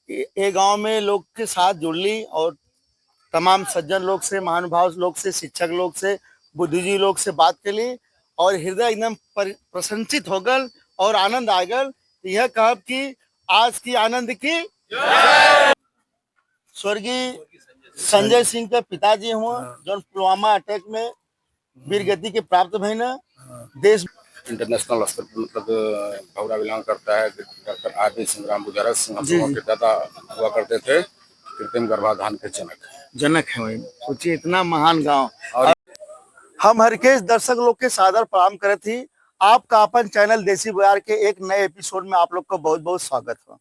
ये गांव में लोग के साथ जुड़ ली और तमाम सज्जन लोग से, महानुभाव लोग से, शिक्षक लोग से, बुद्धिजीवी लोग से बात के ली और हृदय एकदम प्रसन्नचित हो गल और आनंद आ गल। यह कहब कि आज की आनंद की स्वर्गीय संजय सिंह के पिताजी हुआ जो पुलवामा अटैक में वीर गति के प्राप्त भई न देश इंटरनेशनल स्तर पर मतलब भौरा बिलोंग करता है। Doctor R D. सिंह राम बुजारा सिंह हम लोगों के दादा हुआ करते थे, कृत्रिम गर्भाधान के जनक है भाई। सोचिए इतना महान गांव। और हम हरकेश दर्शक लोग के सादर प्रणाम करे थी। आपका अपन चैनल देसी बयार के एक नए एपिसोड में आप लोग का बहुत बहुत स्वागत है।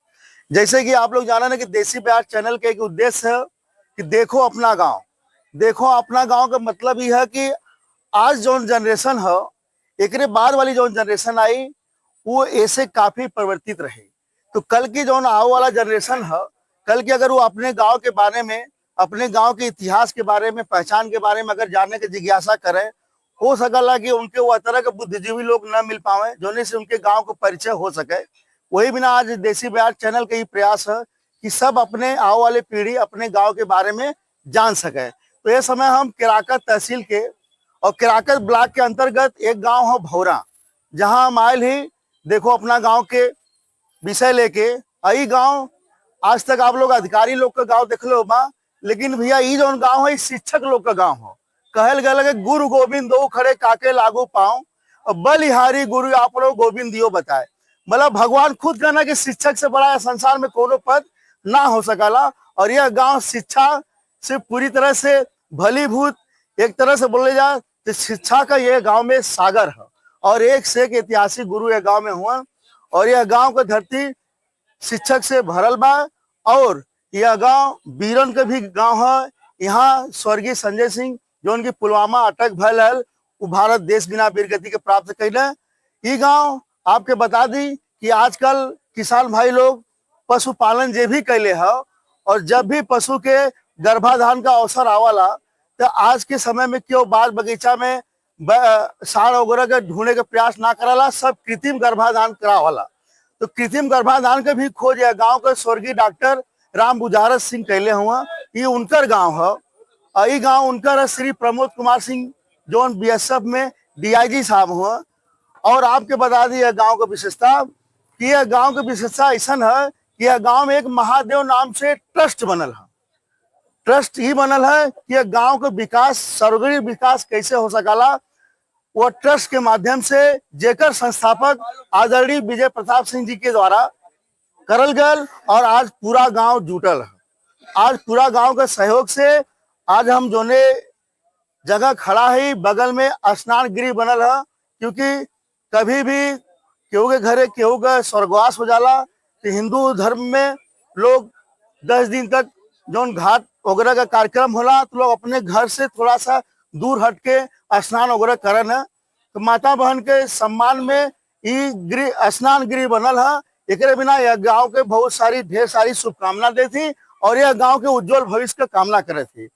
जैसे कि आप लोग जाना ना कि देसी बयार चैनल का एक उद्देश्य है कि देखो अपना गांव। देखो अपना गांव का मतलब यह है कि आज जो जनरेशन है, एक बाद वाली जो जनरेशन आई वो ऐसे काफी परिवर्तित रही। तो कल की जो आओ वाला जनरेशन है, कल की अगर वो अपने गांव के बारे में, अपने गांव के इतिहास के बारे में, पहचान के बारे में अगर जानने की जिज्ञासा करें, हो सकला कि उनके वो तरह के बुद्धिजीवी लोग न मिल पावे जोने से उनके गांव को परिचय हो सके। वही बिना आज देसी बयार चैनल का ही प्रयास है कि सब अपने आओ वाले पीढ़ी अपने गाँव के बारे में जान सके। तो ये समय हम केराकत तहसील के और केराकत ब्लॉक के अंतर्गत एक गांव है भौरा, जहां हम आयल ही देखो अपना गांव के विषय लेके। आई गांव आज तक आप लोग अधिकारी लोग का गांव देख लो बा, लेकिन भैया ये जो गांव है शिक्षक लोग का गांव हो। कहल गए गुरु गोविंद दो खड़े काके लागू पाओ और बलिहारी गुरु आप लोग गोविंद दियो बताए। मतलब भगवान खुद कहना कि शिक्षक से बड़ा संसार में कोनो पद ना हो सकला। और यह गांव शिक्षा से पूरी तरह से भलीभूत, एक तरह से बोले जाए तो शिक्षा का यह गांव में सागर है और एक से एक ऐतिहासिक गुरु यह गांव में हुआ। और यह गांव का धरती शिक्षक से भरल बा और यह गांव वीरन के भी गांव है। यहाँ स्वर्गीय संजय सिंह जो उनकी पुलवामा अटैक भयल है वो भारत देश बिना वीर गति के प्राप्त कैले। ये गांव आपके बता दी कि आजकल किसान भाई लोग पशुपालन जे भी कैले है और जब भी पशु के गर्भाधान का अवसर आवाला तो आज के समय में क्यों बाग बगीचा में साढ़ वगैरह के ढूंढने का प्रयास ना कराला, सब कृत्रिम गर्भाधान करावाला। तो कृत्रिम गर्भाधान के भी खोज है गांव के स्वर्गीय डॉक्टर राम बुजारत सिंह कैले हुआ। ये उनकर गांव है और ये गांव उनकर श्री प्रमोद कुमार सिंह जो बीएसएफ में डीआईजी साहब हुआ। और आपके बता दी गांव का विशेषता कि यह गांव की विशेषता ऐसा है कि यह गांव में एक महादेव नाम से ट्रस्ट बनल है। ट्रस्ट ही बनल है कि गांव के विकास, सर्वग्रीय विकास कैसे हो सकला, वो ट्रस्ट के माध्यम से जेकर संस्थापक आदरणीय विजय प्रताप सिंह जी के द्वारा करल गल और आज पूरा गांव जुटल है। आज पूरा गांव के सहयोग से आज हम जोने जगह खड़ा है बगल में स्नान गृह बनल है, क्योंकि कभी भी केहू के घरे केहू का स्वर्गवास हो जाला तो हिंदू धर्म में लोग 10 दिन तक जो घाट वगैरह का कार्यक्रम होला तो लोग अपने घर से थोड़ा सा दूर हट के स्नान वगैरह करन है। तो माता बहन के सम्मान में ये गृह स्नान गृह बनल है। एक बिना यह गांव के बहुत सारी ढेर सारी शुभकामना देती और यह गांव के उज्जवल भविष्य का कामना करे थी।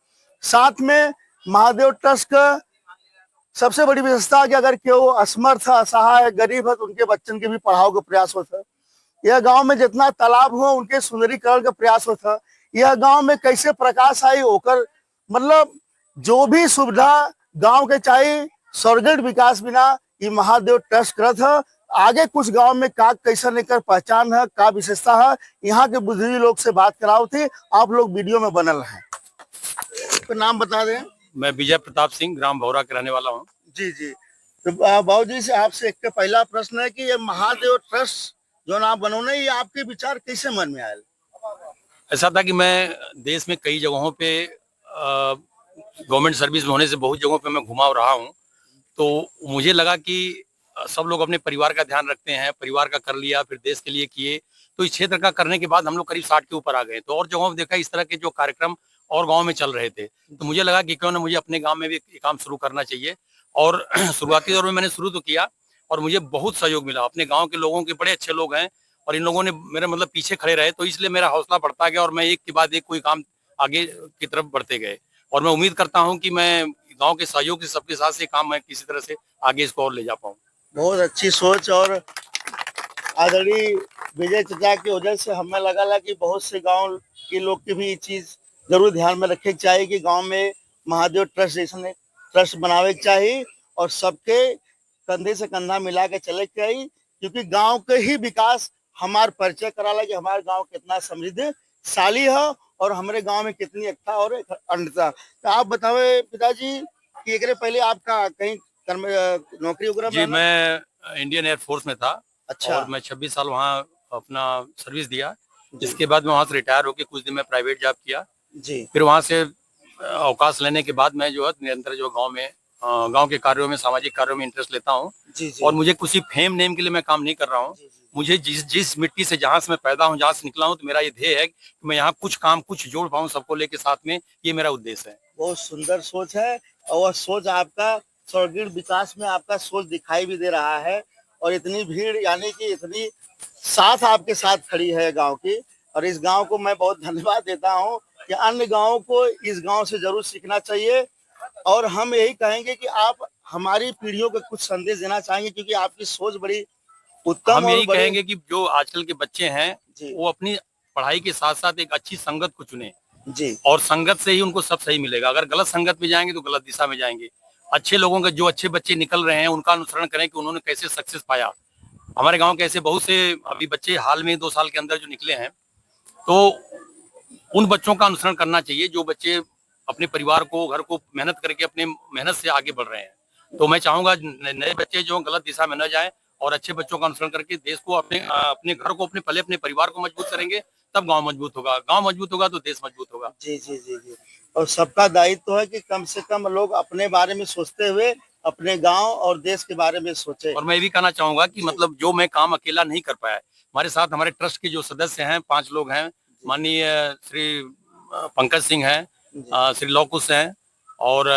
साथ में महादेव ट्रस्ट का सबसे बड़ी विशेषता कि अगर केहू असमर्थ असहाय गरीब है तो उनके बच्चन के भी पढ़ाओ का प्रयास होता है। यह गांव में जितना तालाब हो उनके सुंदरीकरण का प्रयास होता है। यह गांव में कैसे प्रकाश आई होकर मतलब जो भी सुविधा गांव के चाहिए सर्वगत विकास बिना ये महादेव ट्रस्ट करत है। आगे कुछ गांव में का कैसा लेकर पहचान है, का विशेषता है, यहाँ के बुद्धिजीवी लोग से बात कराओ थी। आप लोग वीडियो में बनल हैं। तो नाम बता दें। मैं विजय प्रताप सिंह ग्राम भौरा के रहने वाला हूँ। जी जी। तो बाबूजी से आपसे एक पहला प्रश्न है कि ये महादेव ट्रस्ट जो नाम बनोने, ये आपके विचार कैसे मन में आयल? ऐसा था कि मैं देश में कई जगहों पे गवर्नमेंट सर्विस में होने से बहुत जगहों पे मैं घुमा रहा हूँ, तो मुझे लगा कि सब लोग अपने परिवार का ध्यान रखते हैं, परिवार का कर लिया फिर देश के लिए किए, तो इस क्षेत्र का करने के बाद हम लोग करीब 60 के ऊपर आ गए। तो और जगहों में देखा इस तरह के जो कार्यक्रम और गांव में चल रहे थे, तो मुझे लगा कि क्यों ना मुझे अपने गांव में भी ये काम शुरू करना चाहिए। और शुरुआती दौर में मैंने शुरू तो किया और मुझे बहुत सहयोग मिला। अपने गाँव के लोगों के बड़े अच्छे लोग हैं और इन लोगों ने मेरे मतलब पीछे खड़े रहे, तो इसलिए मेरा हौसला बढ़ता गया और मैं एक के बाद एक कोई काम आगे की तरफ बढ़ते गए। और मैं उम्मीद करता हूं कि मैं गांव के सहयोग से सबके साथ से काम मैं किसी तरह से आगे इसको और ले जा पाऊं। बहुत अच्छी सोच। और आदरणीय विजय चचा की वजह से हमें लगा कि बहुत से गांव के लोग की भी ये चीज जरूर ध्यान में रखे के चाहिए कि गांव में महादेव ट्रस्ट जैसे ट्रस्ट बनावे के चाहिए और सबके कंधे से कंधा मिला के चले के चाहिए, क्योंकि गांव के ही विकास हमार परिचय कराला कि हमारे गांव कितना समृद्धशाली है और हमारे गांव में कितनी एकता और अखंडता। तो आप बतावे पिताजी कि एकरे पहले आपका कहीं नौकरी वगैरह जी, मैं इंडियन एयरफोर्स में था। अच्छा। और मैं 26 साल वहाँ अपना सर्विस दिया। जी। इसके बाद मैं वहाँ से रिटायर होकर कुछ दिन में प्राइवेट जॉब किया। जी फिर वहाँ से अवकाश लेने के बाद मैं जो है निरंतर जो गांव में गांव के कार्यों में, सामाजिक कार्यों में इंटरेस्ट लेता हूँ। जी जी और मुझे किसी फेम नेम के लिए मैं काम नहीं कर रहा हूँ। जी जी। मुझे जिस जिस मिट्टी से जहाँ से मैं पैदा हूँ, जहाँ से निकला हूँ, तो मेरा ये ध्येय है कि मैं यहाँ कुछ काम कुछ जोड़ पाऊँ सबको लेके साथ में। ये मेरा उद्देश्य है। बहुत सुंदर सोच है और वह सोच आपका स्वर्गीय विकास में आपका सोच दिखाई भी दे रहा है। और इतनी भीड़ यानी कि इतनी साथ आपके साथ खड़ी है गांव की, और इस गांव को मैं बहुत धन्यवाद देता हूं कि अन्य गांवों को इस गांव से जरूर सीखना चाहिए। और हम यही कहेंगे कि आप हमारी पीढ़ियों को कुछ संदेश देना चाहेंगे, क्योंकि आपकी सोच बड़ी उत्तम हम और यही बड़ी। कहेंगे कि जो आजकल के बच्चे हैं जी वो अपनी पढ़ाई के साथ साथ एक अच्छी संगत को चुने। जी और संगत से ही उनको सब सही मिलेगा। अगर गलत संगत में जाएंगे तो गलत दिशा में जाएंगे। अच्छे लोगों के, जो अच्छे बच्चे निकल रहे हैं, उनका अनुसरण करें कि उन्होंने कैसे सक्सेस पाया। हमारे गांव के ऐसे बहुत से अभी बच्चे हाल में 2 साल के अंदर जो निकले हैं, तो उन बच्चों का अनुसरण करना चाहिए जो बच्चे अपने परिवार को, घर को मेहनत करके अपने मेहनत से आगे बढ़ रहे हैं। तो मैं चाहूंगा नए बच्चे जो गलत दिशा में न जाएं और अच्छे बच्चों का अनुसरण करके देश को, अपने घर को, अपने परिवार को मजबूत करेंगे, तब गांव मजबूत होगा। गांव मजबूत होगा तो देश मजबूत होगा। जी जी जी जी। और सबका दायित्व है कि कम से कम लोग अपने बारे में सोचते हुए अपने गांव और देश के बारे में सोचे। और मैं ये भी कहना चाहूंगा कि मतलब जो मैं काम अकेला नहीं कर पाया, हमारे साथ हमारे ट्रस्ट के जो सदस्य हैं, 5 लोग हैं। माननीय श्री पंकज सिंह हैं, श्री लौकुश हैं, और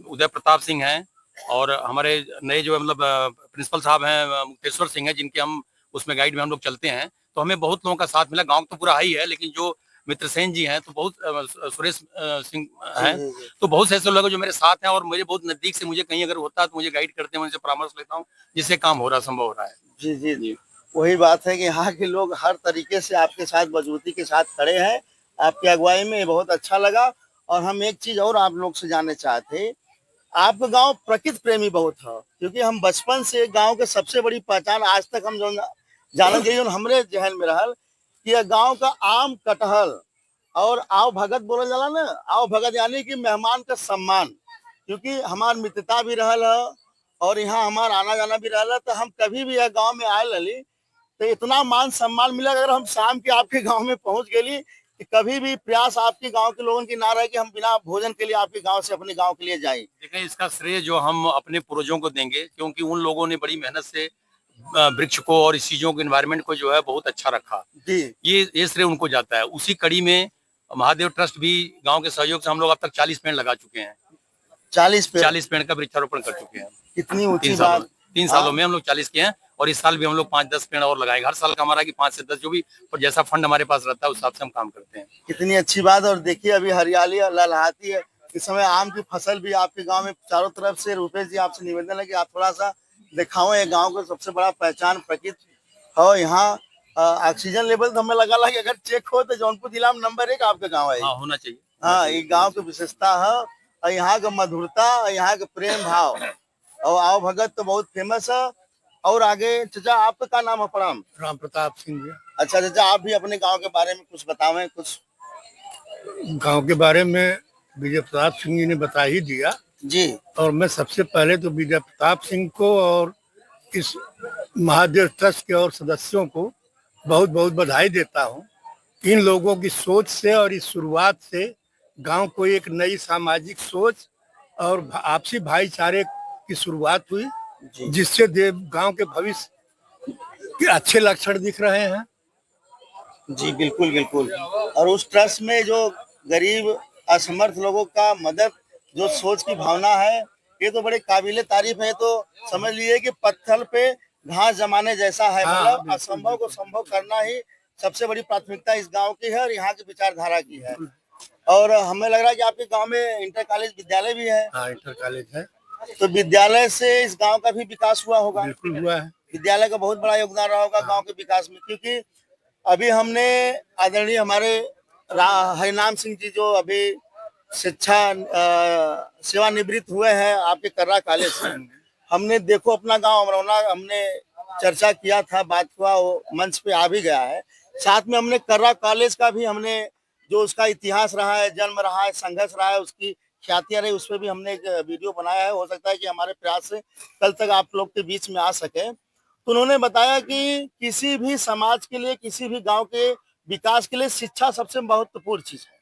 उदय प्रताप सिंह हैं, और हमारे नए जो मतलब प्रिंसिपल साहब हैं मुक्तेश्वर सिंह हैं, जिनके हम उसमें गाइड में हम लोग चलते हैं। तो हमें बहुत लोगों का साथ मिला। गांव तो पूरा ही है, लेकिन जो मित्रसेन जी हैं, तो बहुत सुरेश सिंह हैं, तो बहुत से ऐसे लोग हैं जो मेरे साथ हैं और मुझे बहुत नजदीक से, मुझे कहीं अगर होता है तो मुझे गाइड करते हैं, उनसे परामर्श लेता हूँ, जिससे काम हो रहा, संभव हो रहा है। जी जी जी। वही बात है कि यहाँ के लोग हर तरीके से आपके साथ मजबूती के साथ खड़े हैं। आपकी अगुवाई में बहुत अच्छा लगा। और हम एक चीज और आप लोग से जानना चाहते, आपका गांव प्रकृति प्रेमी बहुत है, क्योंकि हम बचपन से गांव के सबसे बड़ी पहचान आज तक हम जो जानत रही हमरे जहन में रहल कि यह गांव का आम, कटहल और आओ भगत बोला जाला ना। आओ भगत यानी कि मेहमान का सम्मान, क्योंकि हमार मित्रता भी रहल है और यहाँ हमार आना जाना भी रहल है। तो हम कभी भी यह गांव में आए लली तो इतना मान सम्मान मिला। अगर हम शाम के आपके गांव में पहुंच गए कि कभी भी प्रयास आपके गांव के लोगों की ना रहे कि हम बिना भोजन के लिए आपके गांव से अपने गांव के लिए जाएं। देखें, इसका श्रेय जो हम अपने पूर्वजों को देंगे, क्योंकि उन लोगों ने बड़ी मेहनत से वृक्ष को और इस चीजों को, एनवायरनमेंट को जो है बहुत अच्छा रखा। जी ये श्रेय उनको जाता है। उसी कड़ी में महादेव ट्रस्ट भी गांव के सहयोग से हम लोग अब तक 40 पेड़ लगा चुके हैं। 40 पे 40 पेड़ का वृक्षारोपण कर चुके हैं। कितनी 3 ऊंची सालों बात। में 3 हाँ सालों में हम लोग 40 किए हैं। और इस साल भी हम लोग 5-10 पेड़ और लगाएंगे। हर साल का हमारा कि 5 से 10 जो भी, और जैसा फंड हमारे पास रहता है उस हिसाब से हम काम करते हैं। कितनी अच्छी बात। और देखिए अभी हरियाली लहलहाती है। इस समय आम की फसल भी आपके गांव में चारों तरफ से। रुपेश जी आपसे निवेदन है कि आप थोड़ा सा दिखाओ। ये गांव का सबसे बड़ा पहचान प्रकृति है। यहाँ ऑक्सीजन लेवल तो हमें लगा कि अगर चेक हो तो जौनपुर जिला में नंबर 1 आपका गाँव है। हाँ, होना चाहिए। हाँ, ये गांव की विशेषता है और यहाँ का मधुरता और यहाँ का प्रेम भाव। और आओ भगत तो बहुत फेमस है। और आगे चाचा आपका क्या नाम है? प्रणाम। राम प्रताप सिंह जी। अच्छा चाचा, आप भी अपने गांव के बारे में कुछ बतावें कुछ। गांव के बारे में विजय प्रताप सिंह जी ने बता ही दिया। जी और मैं सबसे पहले तो विजय प्रताप सिंह को और इस महादेव ट्रस्ट के और सदस्यों को बहुत बहुत बधाई देता हूं। इन लोगों की सोच से और इस शुरुआत से गांव को एक नई सामाजिक सोच और आपसी भाईचारे की शुरुआत हुई, जी जिससे गांव के भविष्य के अच्छे लक्षण दिख रहे हैं। जी बिल्कुल बिल्कुल। और उस ट्रस्ट में जो गरीब असमर्थ लोगों का मदद, जो सोच की भावना है, ये तो बड़े काबिले तारीफ है। तो समझ लीजिए कि पत्थर पे घास जमाने जैसा है। हाँ, मतलब बिल्कुल, असंभव को संभव करना ही सबसे बड़ी प्राथमिकता इस गांव की है और यहाँ की विचारधारा की है। और हमें लग रहा है कि आपके गांव में इंटर कॉलेज विद्यालय भी है। हाँ, इंटर कॉलेज है। तो विद्यालय से इस गांव का भी विकास हुआ होगा। बिल्कुल हुआ है। विद्यालय का बहुत बड़ा योगदान रहा होगा गांव के विकास में, क्योंकि अभी हमने आदरणीय हमारे हरिनाम सिंह जी जो अभी शिक्षा सेवानिवृत्त हुए हैं आपके कर्रा कॉलेज से, हमने देखो अपना गांव अमरौना हमने चर्चा किया था, बात हुआ, वो मंच पे आ भी गया है। साथ में हमने कर्रा कॉलेज का भी हमने जो उसका इतिहास रहा है, जन्म रहा है, संघर्ष रहा है, उसकी ख्यातियां रही, उस पर भी हमने एक वीडियो बनाया है। हो सकता है कि हमारे प्रयास से कल तक आप लोग के बीच में आ सके। तो उन्होंने बताया कि किसी भी समाज के लिए, किसी भी गांव के विकास के लिए शिक्षा सबसे महत्वपूर्ण चीज है।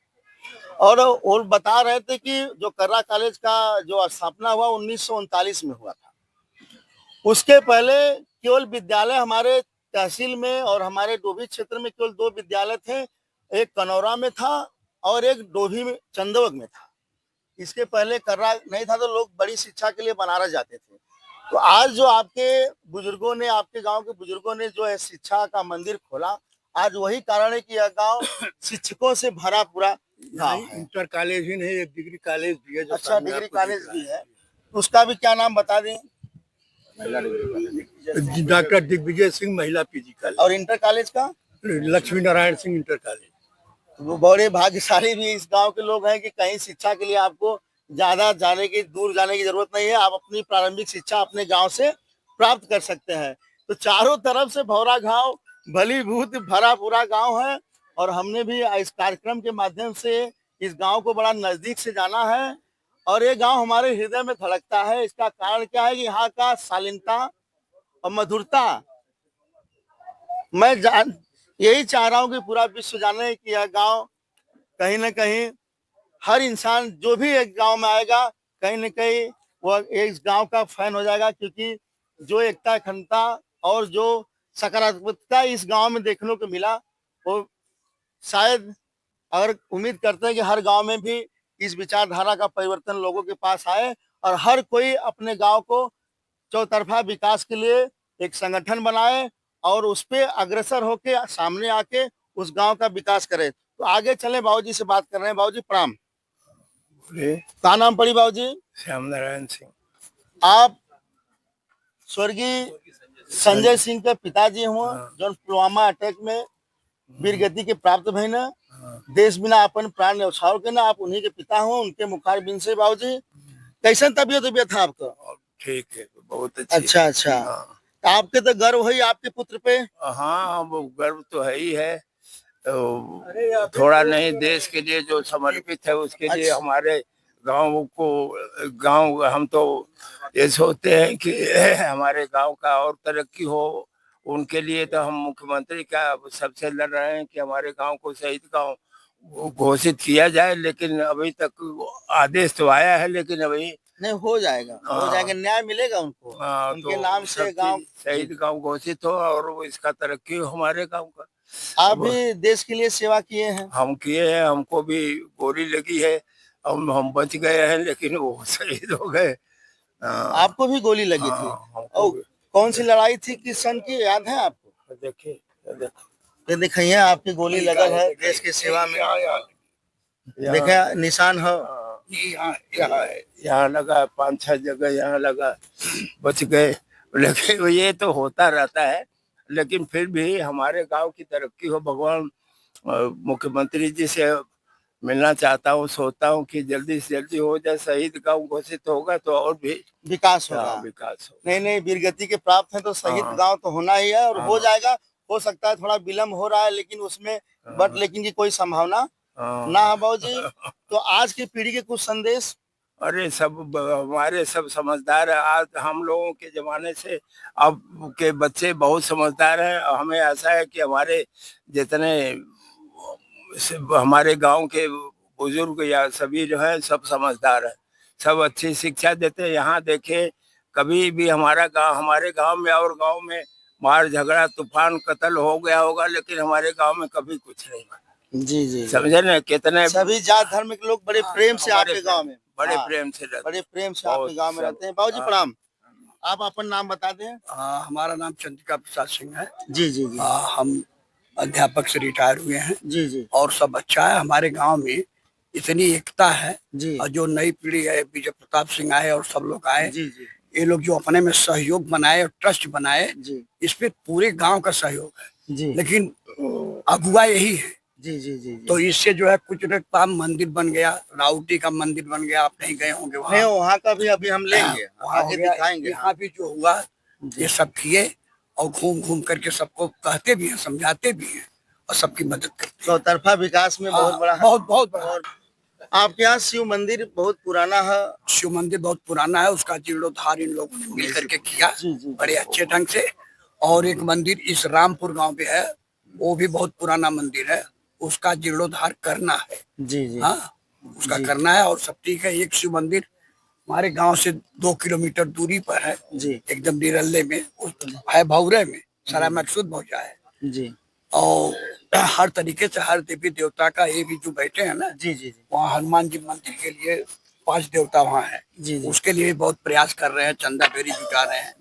और बता रहे थे कि जो कर्रा कॉलेज का जो स्थापना हुआ 1939 में हुआ था। उसके पहले केवल विद्यालय हमारे तहसील में और हमारे डोभी क्षेत्र में केवल 2 विद्यालय थे, एक कनौरा में था और एक डोभी में चंदवक में था। इसके पहले कर्रा नहीं था, तो लोग बड़ी शिक्षा के लिए बनारस जाते थे। तो आज जो आपके बुजुर्गों ने, आपके गांव के बुजुर्गों ने जो है शिक्षा का मंदिर खोला, आज वही कारण है कि यह गांव शिक्षकों से भरा पूरा गांव है। इंटर कॉलेज ही नहीं, एक डिग्री कॉलेज भी है। अच्छा, डिग्री कॉलेज भी है, उसका भी क्या नाम बता दें? डॉक्टर दिग्विजय सिंह महिला पीजी कॉलेज। और इंटर कॉलेज का लक्ष्मी नारायण सिंह इंटर कॉलेज। वो बड़े भाग्यशाली भी इस गांव के लोग हैं कि कहीं शिक्षा के लिए आपको ज्यादा दूर जाने की जरूरत नहीं है। आप अपनी प्रारंभिक शिक्षा अपने गांव से प्राप्त कर सकते हैं। तो चारों तरफ से भौरा गांव भलीभूत भरा पूरा गांव है, और हमने भी इस कार्यक्रम के माध्यम से इस गांव को बड़ा नजदीक से जाना है, और ये गांव हमारे हृदय में धड़कता है। इसका कारण क्या है कि यहाँ का शालीनता और मधुरता, मैं यही चाह रहा हूँ कि पूरा विश्व जाने कि यह गांव कहीं न कहीं हर इंसान जो भी एक गांव में आएगा, कहीं न कहीं वो इस गांव का फैन हो जाएगा, क्योंकि जो एकता अखंडता और जो सकारात्मकता इस गांव में देखने को मिला, वो शायद, अगर उम्मीद करते हैं कि हर गांव में भी इस विचारधारा का परिवर्तन लोगों के पास आए और हर कोई अपने गांव को चौतरफा विकास के लिए एक संगठन बनाए और उस पे अग्रसर होके सामने आके उस गांव का विकास करे। तो आगे चले, बाबूजी से बात कर रहे हैं। बाबूजी प्रणाम। क्या नाम पड़ी बाबूजी? श्याम नारायण सिंह। आप स्वर्गीय संजय सिंह के पिताजी हुआ, जो पुलवामा अटैक में वीरगति के प्राप्त भई न, देश बिना अपन प्राण न्यौछावर के ना, आप उन्हीं के पिता हो। उनके मुखार बिन से बाबूजी कैसन तबीयत था आपका? ठीक है, बहुत अच्छी। अच्छा। आपके तो गर्व है आपके पुत्र पे? हाँ, वो गर्व तो है ही है। तो थोड़ा नहीं, देश के लिए जो समर्पित है उसके लिए हमारे गांव हम तो ये सोचते हैं कि हमारे गांव का और तरक्की हो। उनके लिए तो हम मुख्यमंत्री का सबसे लड़ रहे हैं कि हमारे गांव को शहीद गांव घोषित किया जाए, लेकिन अभी तक आदेश तो आया है, लेकिन अभी नहीं हो जाएगा, न्याय मिलेगा उनको। उनके तो नाम से गांव शहीद गांव घोषित हो और इसका तरक्की हो हमारे गांव का। आप भी देश के लिए सेवा किए हैं? हम किए हैं, हमको भी गोली लगी है, हम बच गए हैं, लेकिन वो शहीद हो गए। आपको भी गोली लगी थी? और कौन सी लड़ाई थी, किस सन की, याद है आपको? देखिए, ये दिखाइए, आपकी गोली लगा है देश की सेवा में, देखिए निशान हो। यहाँ लगा, 5-6 जगह यहाँ लगा, बच गए। लेकिन ये तो होता रहता है, लेकिन फिर भी हमारे गांव की तरक्की हो। भगवान मुख्यमंत्री जी से मिलना चाहता हूँ, सोचता हूँ कि जल्दी से जल्दी हो जाए। शहीद गांव घोषित होगा तो और भी विकास होगा। विकास हो। नहीं, वीरगति के प्राप्त है तो शहीद गांव तो होना ही है, और हो जाएगा। हो सकता है थोड़ा विलम्ब हो रहा है, लेकिन उसमें लेकिन की कोई संभावना ना है बाबूजी। तो आज की पीढ़ी के कुछ संदेश? अरे हमारे सब समझदार है। आज हम लोगों के जमाने से अब के बच्चे बहुत समझदार हैं। हमें ऐसा है कि हमारे जितने हमारे गांव के बुजुर्ग या सभी जो है सब समझदार है, सब अच्छी शिक्षा देते हैं। यहाँ देखे, कभी भी हमारे गांव में और गांव में मार झगड़ा तूफान कत्ल हो गया होगा, लेकिन हमारे गांव में कभी कुछ नहीं हुआ। जी, समझे ना, कितने सभी जात धर्म के लोग बड़े प्रेम से आपके गांव में, बड़े प्रेम से आपके गांव में रहते हैं। बाबूजी प्रणाम। आप अपन नाम बता दें। हमारा नाम चंद्रिका प्रसाद सिंह है। जी। हम अध्यापक से रिटायर हुए हैं। जी। और सब अच्छा है। हमारे गांव में इतनी एकता है जी। और जो नई पीढ़ी है, विजय प्रताप सिंह आए और सब लोग आए, जी। ये लोग जो अपने में सहयोग बनाए और ट्रस्ट बनाए, जी इस पे पूरे गांव का सहयोग है, जी लेकिन अगुवा यही है। जी जी जी तो इससे जो है कुछ न काम मंदिर बन गया, राउटी का मंदिर बन गया, आप नहीं गए होंगे नहीं, वहाँ। वहाँ का भी अभी हम लेंगे, वहाँ हो आगे गया, दिखाएंगे। यहाँ भी जो हुआ ये सब किए और घूम घूम करके सबको कहते भी हैं, समझाते भी हैं और सबकी मदद करते हैं। चौतरफा विकास में बहुत बड़ा है। बहुत बहुत बड़ा। और आपके यहाँ शिव मंदिर बहुत पुराना है। शिव मंदिर बहुत पुराना है, उसका जीर्णोद्धार इन लोगों ने मिल करके किया जी, जी। बड़े अच्छे ढंग से। और एक मंदिर इस रामपुर गांव पे है, वो भी बहुत पुराना मंदिर है, उसका जीर्णोद्धार करना है। जी जी हाँ, उसका जी। करना है। और सब ठीक है। एक शिव मंदिर हमारे गांव से 2 किलोमीटर दूरी पर है, जी एकदम निरल्ले में है, भौरे में, सारा मकसूद पहुंचा है। जी और हर तरीके से हर देवी देवता का, ये भी जो बैठे हैं ना, जी जी वहाँ हनुमान जी मंदिर के लिए 5 देवता वहाँ है, जी जी उसके लिए बहुत प्रयास कर रहे हैं, चंदा बेरी जुटा रहे हैं,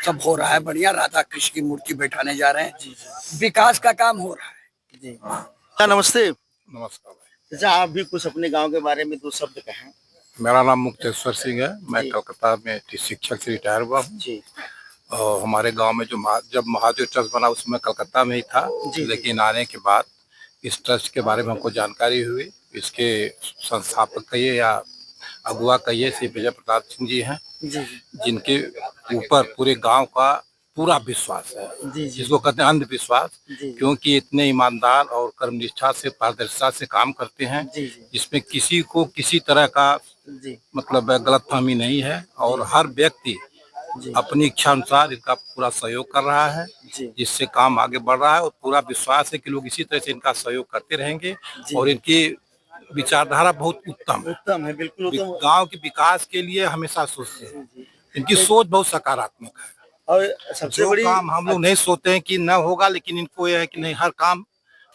सब हो रहा है बढ़िया। राधा कृष्ण की मूर्ति बैठाने जा रहे हैं, विकास का काम हो रहा है। जी। हाँ, नमस्ते। नमस्कार भाई। अच्छा, आप भी कुछ अपने गांव के बारे में 2 शब्द कहें। मेरा नाम मुक्तेश्वर सिंह है। मैं जी। कलकत्ता में शिक्षक से रिटायर हुआ हूँ। जी और हमारे गांव में जब महादेव ट्रस्ट बना उसमें कलकत्ता में ही था। जी। लेकिन आने के बाद इस ट्रस्ट के बारे में हमको जानकारी हुई। इसके संस्थापक कहिए या अगुवा कहिए श्री विजय प्रताप सिंह जी हैं, जी जी जिनके ऊपर पूरे गांव का पूरा विश्वास है, जी जी जिसको कहते हैं अंधविश्वास। जी क्योंकि इतने ईमानदार और कर्मनिष्ठा से, पारदर्शिता से काम करते हैं, जी जी जिसमें किसी को किसी तरह का जी मतलब गलतफहमी नहीं है। और हर व्यक्ति जी अपनी इच्छा अनुसार इनका पूरा सहयोग कर रहा है, जी जिससे काम आगे बढ़ रहा है। और पूरा विश्वास है कि लोग इसी तरह से इनका सहयोग करते रहेंगे। जी। और इनकी विचारधारा बहुत उत्तम है, उत्तम है, बिल्कुल उत्तम। गांव के विकास के लिए हमेशा सोचते हैं। जी। इनकी सोच बहुत सकारात्मक है। और सबसे जो बड़ी काम हम लोग नहीं सोचते हैं कि न होगा, लेकिन इनको यह है कि नहीं, हर काम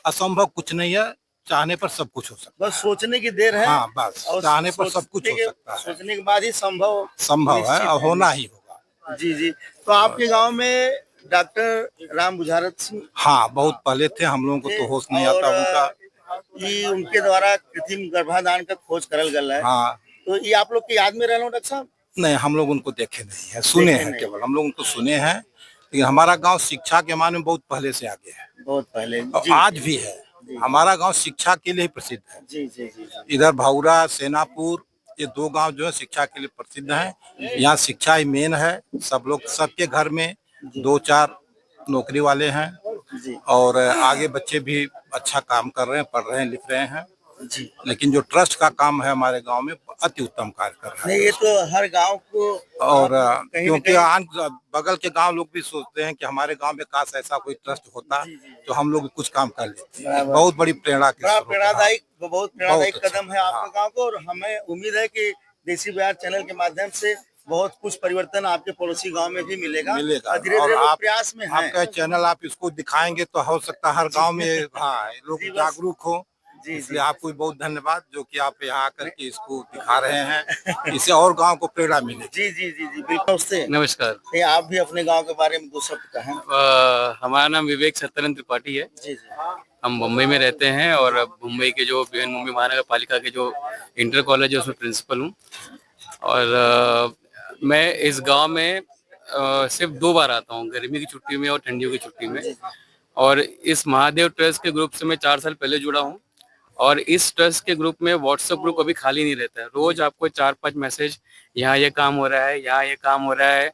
असंभव कुछ नहीं है, चाहने पर सब कुछ हो सकता बस सोचने की देर है। है। हाँ, बस और चाहने पर सब कुछ हो सोचने के- सकता है, सोचने के बाद ही संभव संभव है और होना ही होगा। जी जी। तो आपके गांव में डॉक्टर राम बुझारत सिंह हाँ, बहुत पहले थे, हम लोगों को तो होश नहीं आता उनका। ये उनके द्वारा कृत्रिम गर्भाधान का खोज करल गया है। हाँ, तो ये आप लोग की याद में रहा डॉक्टर साहब? नहीं, हम लोग उनको देखे नहीं है, सुने देखे हैं नहीं। केवल। हम लोग उनको सुने हैं, लेकिन हमारा गांव शिक्षा के मामले में बहुत पहले से आगे है बहुत पहले। और जी आज भी है। हमारा गांव शिक्षा के लिए ही प्रसिद्ध है। जी जी जी जी इधर भौरा, सेनापुर, ये 2 गांव जो है शिक्षा के लिए प्रसिद्ध हैं। यहाँ शिक्षा ही मेन है। सब लोग, सबके घर में 2-4 नौकरी वाले हैं। जी और आगे बच्चे भी अच्छा काम कर रहे हैं, पढ़ रहे हैं, लिख रहे हैं। जी। लेकिन जो ट्रस्ट का काम है हमारे गांव में, अति उत्तम कार्य कर रहा है। नहीं, ये तो हर गांव को और कहीं न क्योंकि कहीं- बगल के गांव लोग भी सोचते हैं कि हमारे गांव में काश ऐसा कोई ट्रस्ट होता, तो हम लोग कुछ काम कर लेते हैं। बराबर। बहुत बड़ी प्रेरणा के बड़ा स्रोत है। प्रेरणादायक, बहुत प्रेरणादायक बहुत अच्छा। कदम है आपके गांव को। और हमें उम्मीद है कि देसी बिहार चैनल के माध्यम से बहुत कुछ परिवर्तन आपके पड़ोसी गांव में भी मिलेगा। मिलेगा। और धीरे और धीरे आप, प्रयास में है। आपका चैनल आप इसको दिखाएंगे तो हो सकता है हर गांव में हाँ लोग जी, बस। जागरूक हो। जी, इसलिए जी। आपको भी बहुत धन्यवाद जो कि आप यहाँ आकर के इसको दिखा रहे हैं। इससे और गांव को प्रेरणा मिलेगी। जी जी जी जी, बिल्कुल। उससे नमस्कार। नहीं, आप भी अपने गांव के बारे में 2 शब्द कहें। हमारा नाम विवेक सत्यानंद त्रिपाठी है। जी जी हम मुंबई में रहते हैं और मुंबई के जो मुंबई महानगर पालिका के जो इंटर कॉलेज है उसमें प्रिंसिपल हूँ। और मैं इस गांव में सिर्फ 2 बार आता हूँ, गर्मी की छुट्टी में और ठंडियों की छुट्टी में। और इस महादेव ट्रस्ट के ग्रुप से मैं 4 साल पहले जुड़ा हूँ। और इस ट्रस्ट के ग्रुप में व्हाट्सएप ग्रुप अभी खाली नहीं रहता है। रोज आपको 4-5 मैसेज, यहाँ ये काम हो रहा है, यहाँ ये काम हो रहा है।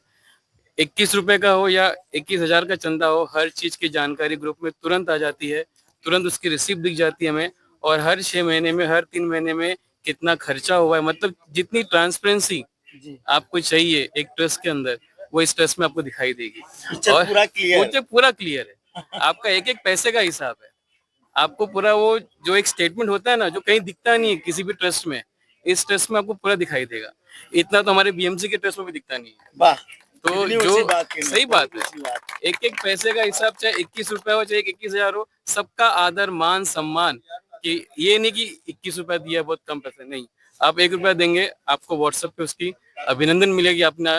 21 रुपए का हो या 21,000 का चंदा हो, हर चीज की जानकारी ग्रुप में तुरंत आ जाती है, तुरंत उसकी रिसिप्ट दिख जाती है हमें। और हर 6 महीने में, हर 3 महीने में कितना खर्चा हुआ है, मतलब जितनी ट्रांसपेरेंसी जी। आपको चाहिए एक ट्रस्ट के अंदर, वो इस ट्रस्ट में आपको दिखाई देगी। पिक्चर पूरा क्लियर। पिक्चर पूरा क्लियर है। आपका एक एक पैसे का हिसाब है। आपको पूरा वो जो एक स्टेटमेंट होता है ना, जो कहीं दिखता नहीं है किसी भी ट्रस्ट में, इस ट्रस्ट में आपको पूरा दिखाई देगा। इतना तो हमारे बीएमसी के ट्रस्ट में भी दिखता नहीं है। वाह, तो इतनी जो ऊंची बात की, सही बात बहुत ऊंची बात। है, एक एक पैसे का हिसाब, चाहे 21 रुपए हो चाहे 21,000 हो, सबका आदर, मान, सम्मान। कि ये नहीं कि 21 रुपया दिया बहुत कम पैसे, नहीं। आप 1 रुपया देंगे, आपको व्हाट्सएप पे उसकी अभिनंदन मिलेगी, आपने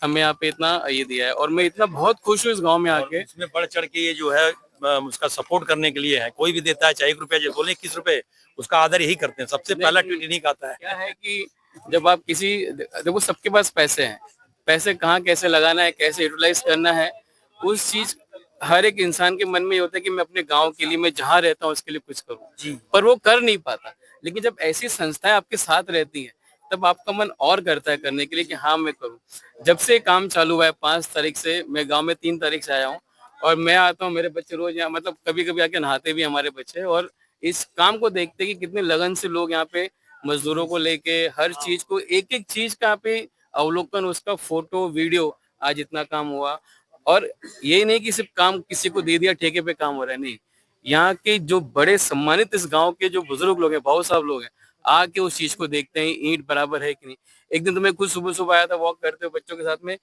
हमें यहाँ पे इतना ये दिया है। और मैं इतना बहुत खुश हूँ इस गाँव में आके। इसमें बढ़ चढ़ के ये जो है उसका सपोर्ट करने के लिए है। कोई भी देता है, चाहे 1 रुपया बोले 21 रुपए, उसका आदर यही करते हैं। सबसे पहला ट्वीट इन्हीं का आता है। क्या है कि जब आप किसी, देखो सबके पास पैसे हैं, पैसे कहाँ कैसे लगाना है, कैसे यूटिलाइज करना है, उस चीज हर एक इंसान के मन में ये होता है कि मैं अपने गांव के लिए, मैं जहाँ रहता हूँ उसके लिए कुछ करूँ, पर वो कर नहीं पाता। लेकिन जब ऐसी संस्थाएं आपके साथ रहती हैं, तब आपका मन और करता है करने के लिए कि हाँ मैं करूँ। जब से काम चालू हुआ है 5 तारीख से, मैं गाँव में 3 तारीख से आया हूँ, और मैं आता हूँ, मेरे बच्चे रोज यहाँ, मतलब कभी कभी आके नहाते भी हमारे बच्चे, और इस काम को देखते कि कितने लगन से लोग यहाँ पे मजदूरों को लेके हर चीज को, एक एक चीज का यहाँ पे अवलोकन, उसका फोटो वीडियो, आज इतना काम हुआ। और यही नहीं कि सिर्फ काम किसी को दे दिया ठेके पे काम हो रहा है, नहीं, यहाँ के जो बड़े सम्मानित इस गांव के जो बुजुर्ग लोग हैं, भाऊ साहब लोग हैं, आके उस चीज को देखते हैं ईंट बराबर है कि नहीं। एक दिन तो मैं खुद सुबह सुबह आया था वॉक करते हुए बच्चों के साथ में,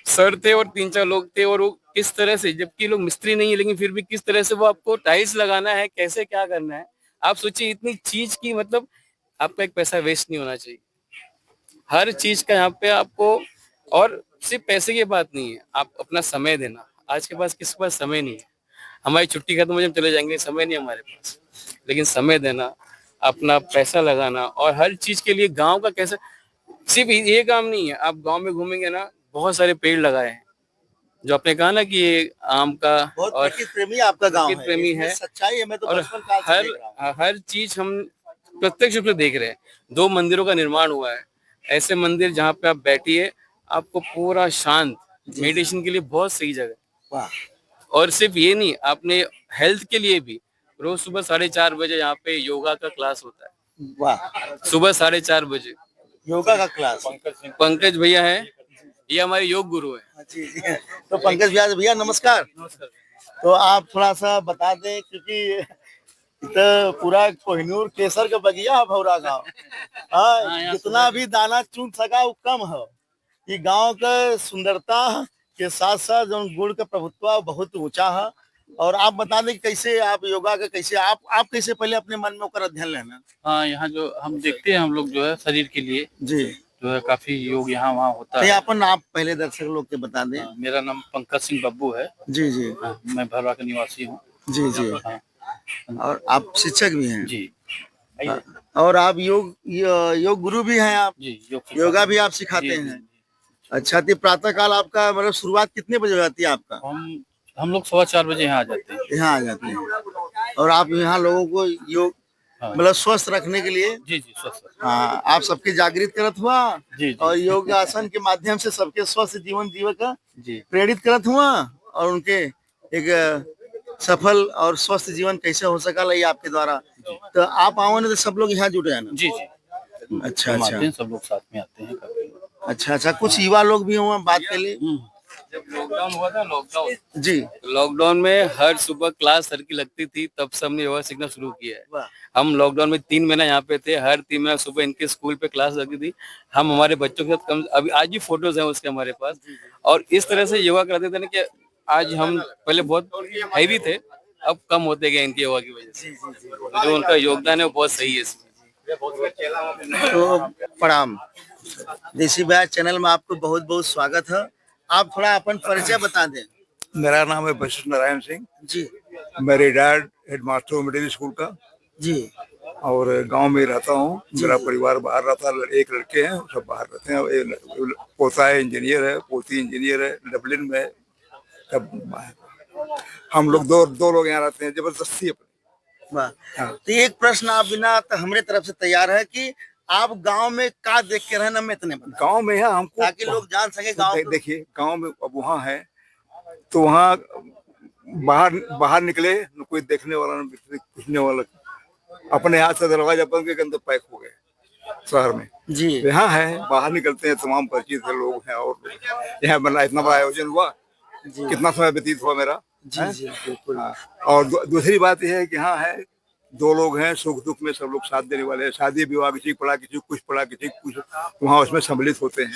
सर थे और 3-4 लोग थे, और वो किस तरह से, जबकि लोग मिस्त्री नहीं है लेकिन फिर भी किस तरह से वो आपको टाइल्स लगाना है, कैसे क्या करना है। आप सोचिए इतनी चीज की, मतलब आपका एक पैसा वेस्ट नहीं होना चाहिए, हर चीज का यहाँ पे आपको। और सिर्फ पैसे की बात नहीं है, आप अपना समय देना, आज के पास किसी के पास समय नहीं है, हमारी छुट्टी खत्म हो जाए हम चले जाएंगे, समय नहीं है हमारे पास, लेकिन समय देना, अपना पैसा लगाना, और हर चीज के लिए गांव का कैसे, सिर्फ ये काम नहीं है। आप गांव में घूमेंगे ना, बहुत सारे पेड़ लगाए हैं, जो आपने कहा ना कि ये आम का, बहुत और प्रकृति प्रेमी आपका गांव प्रकृति प्रेमी इसमें है, सच्चाई है। मैं तो और बचपन काल से हर देख रहा हूं। हर चीज हम प्रत्यक्ष रूप से देख रहे हैं। 2 मंदिरों का निर्माण हुआ है, ऐसे मंदिर जहाँ पे आप बैठिए, आपको पूरा शांत, मेडिटेशन के लिए बहुत सही जगह। वाह, और सिर्फ ये नहीं, आपने हेल्थ के लिए भी रोज सुबह 4:30 बजे यहाँ पे योगा का क्लास होता है, वाह, सुबह 4:30 बजे। योगा का क्लास। पंकज भैया है, ये हमारे योग गुरु है। जी जी। तो पंकज व्यास भैया नमस्कार। तो आप थोड़ा सा बता दें, क्योंकि तो पूरा कोहिनूर केसर का बगिया है भौरा गाँव। हाँ, जितना भी दाना चुन सका वो कम है। ये गांव का सुंदरता के साथ साथ जो गुण का प्रभुत्व है, बहुत ऊंचा है। और आप बता दें कि कैसे आप योगा का, कैसे आप कैसे पहले अपने मन में ओकर अध्ययन लेना। हाँ, यहाँ जो हम देखते हैं, हम लोग जो है शरीर के लिए जी, जो है काफी योग यहाँ वहाँ होता तो है। अपन आप पहले दर्शक लोग के बता दें। मेरा नाम पंकज सिंह बब्बू है। जी जी। हाँ, मैं भरवा का निवासी हूँ। जी जी। हाँ, और आप शिक्षक भी हैं। जी और आप योग गुरु भी हैं। आप जी, योगा भी आप सिखाते जी, हैं। अच्छा, तो प्रातः काल आपका मतलब शुरुआत कितने बजे हो जाती है आपका? हम लोग 4:15 बजे यहाँ आ जाते हैं। यहाँ आ जाते हैं और आप यहाँ लोगों को योग हाँ, मतलब स्वस्थ रखने के लिए। जी जी, स्वस्थ। हाँ, आप सबके जागृत करत हुआ जी, जी। और योग आसन के माध्यम से सबके स्वस्थ जीवन जीवन का जी प्रेरित करत हुआ, और उनके एक सफल और स्वस्थ जीवन कैसे हो सका ये आपके द्वारा। तो आप आओ ना, तो सब लोग यहाँ जुट जाना। जी जी, अच्छा हम अच्छा आते हैं, सब लोग साथ में आते हैं काफी। अच्छा अच्छा। कुछ युवा लोग भी हुए बात के लिए। जब लॉकडाउन हुआ था, लॉकडाउन जी, लॉकडाउन में हर सुबह क्लास सर की लगती थी, तब से हमने योगा सीखना शुरू किया है। वाह, हम लॉकडाउन में 3 महीना यहाँ पे थे, हर 3 महीना सुबह इनके स्कूल पे क्लास लगती थी। हम हमारे बच्चों के साथ कम, अभी आज भी फोटोज हैं उसके हमारे पास, और इस तरह से योगा कराते थे ना कि आज हम पहले बहुत हैवी थे, अब कम होते गए इनकी योगा की वजह से। जो उनका योगदान है वो बहुत सही है इसमें। तो प्रणाम। देसी बात चैनल में आपको बहुत बहुत स्वागत है। आप थोड़ा अपन परिचय बता दें। मेरा नाम है वशिष्ठ नारायण सिंह। जी मैं रिटायर्ड हेडमास्टर हूँ मिडिल स्कूल का, जी और गांव में रहता हूँ। मेरा परिवार बाहर रहता है, एक लड़के हैं, सब बाहर रहते हैं। एक पोता है इंजीनियर है, पोती इंजीनियर है, डबलिन में। तब हम लोग दो लोग यहाँ रहते हैं, जबरदस्ती अपने। वाह। हाँ। तो एक प्रश्न आप बिना तो हमारे तरफ से तैयार है कि आप गांव में का देख के रहना में इतने बता, गांव में है हमको, ताकि लोग जान सके गांव को। देखिए गांव में अब वहाँ है तो वहाँ बाहर निकले न कोई देखने वाला न पूछने वाला, अपने हाथ से दरवाजा बंद के अंदर पैक हो गए शहर में। जी यहाँ है, बाहर निकलते हैं, तमाम परिचित लोग हैं। और यहाँ बना इतना बड़ा आयोजन हुआ, जी कितना समय व्यतीत हुआ मेरा। जी जी बिल्कुल। हाँ। और दूसरी बात यह है कि यहाँ है, 2 लोग हैं, सुख दुख में सब लोग साथ देने वाले हैं। शादी विवाह किसी पड़ा, किसी कुछ पड़ा, किसी कुछ, वहाँ उसमें सम्मिलित होते हैं।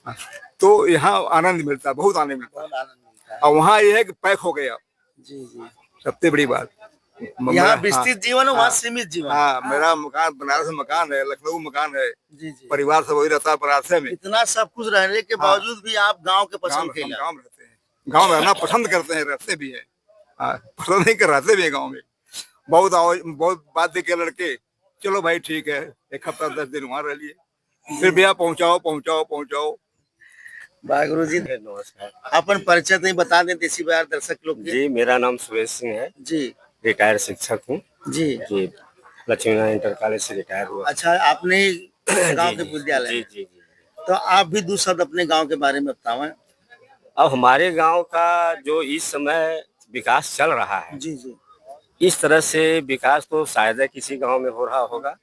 हाँ। तो यहाँ आनंद मिलता है, बहुत आनंद मिलता है। और वहाँ ये है कि पैक हो गया। जी जी। सबसे बड़ी बात यहाँ विस्तृत जीवन है, वहाँ हाँ। सीमित जीवन। हाँ, मेरा मकान बनारस में मकान है, लखनऊ मकान है, जी जी। परिवार सब वही रहता है बनारस में। इतना सब कुछ रहने के बावजूद भी आप गांव के पसंद गाँव खेला। गाँव रहते हैं, गाँव रहना पसंद करते हैं, रहते भी है। हाँ, पसंद नहीं कर रहते भी है गाँव में। बहुत बात के लड़के, चलो भाई ठीक है, एक हफ्ता 10 दिन वहाँ रह लिए, फिर भैया पहुँचाओ पहुँचाओ पहुँचाओ। वाहगुरु जी, नमस्कार अपन परिचय तो ही बता दें देसी बाजार दर्शक लोग के। जी, मेरा नाम सुरेश सिंह है, जी रिटायर्ड शिक्षक हूँ जी। जी। लक्ष्मीनारायण इंटर कॉलेज से रिटायर हुआ। अच्छा, आपने गांव के जी विद्यालय जी में। जी जी। तो आप भी 2 शब्द अपने गांव के बारे में बताएं। अब हमारे गांव का जो इस समय विकास चल रहा है, जी जी इस तरह से विकास तो शायद किसी गांव में हो रहा होगा,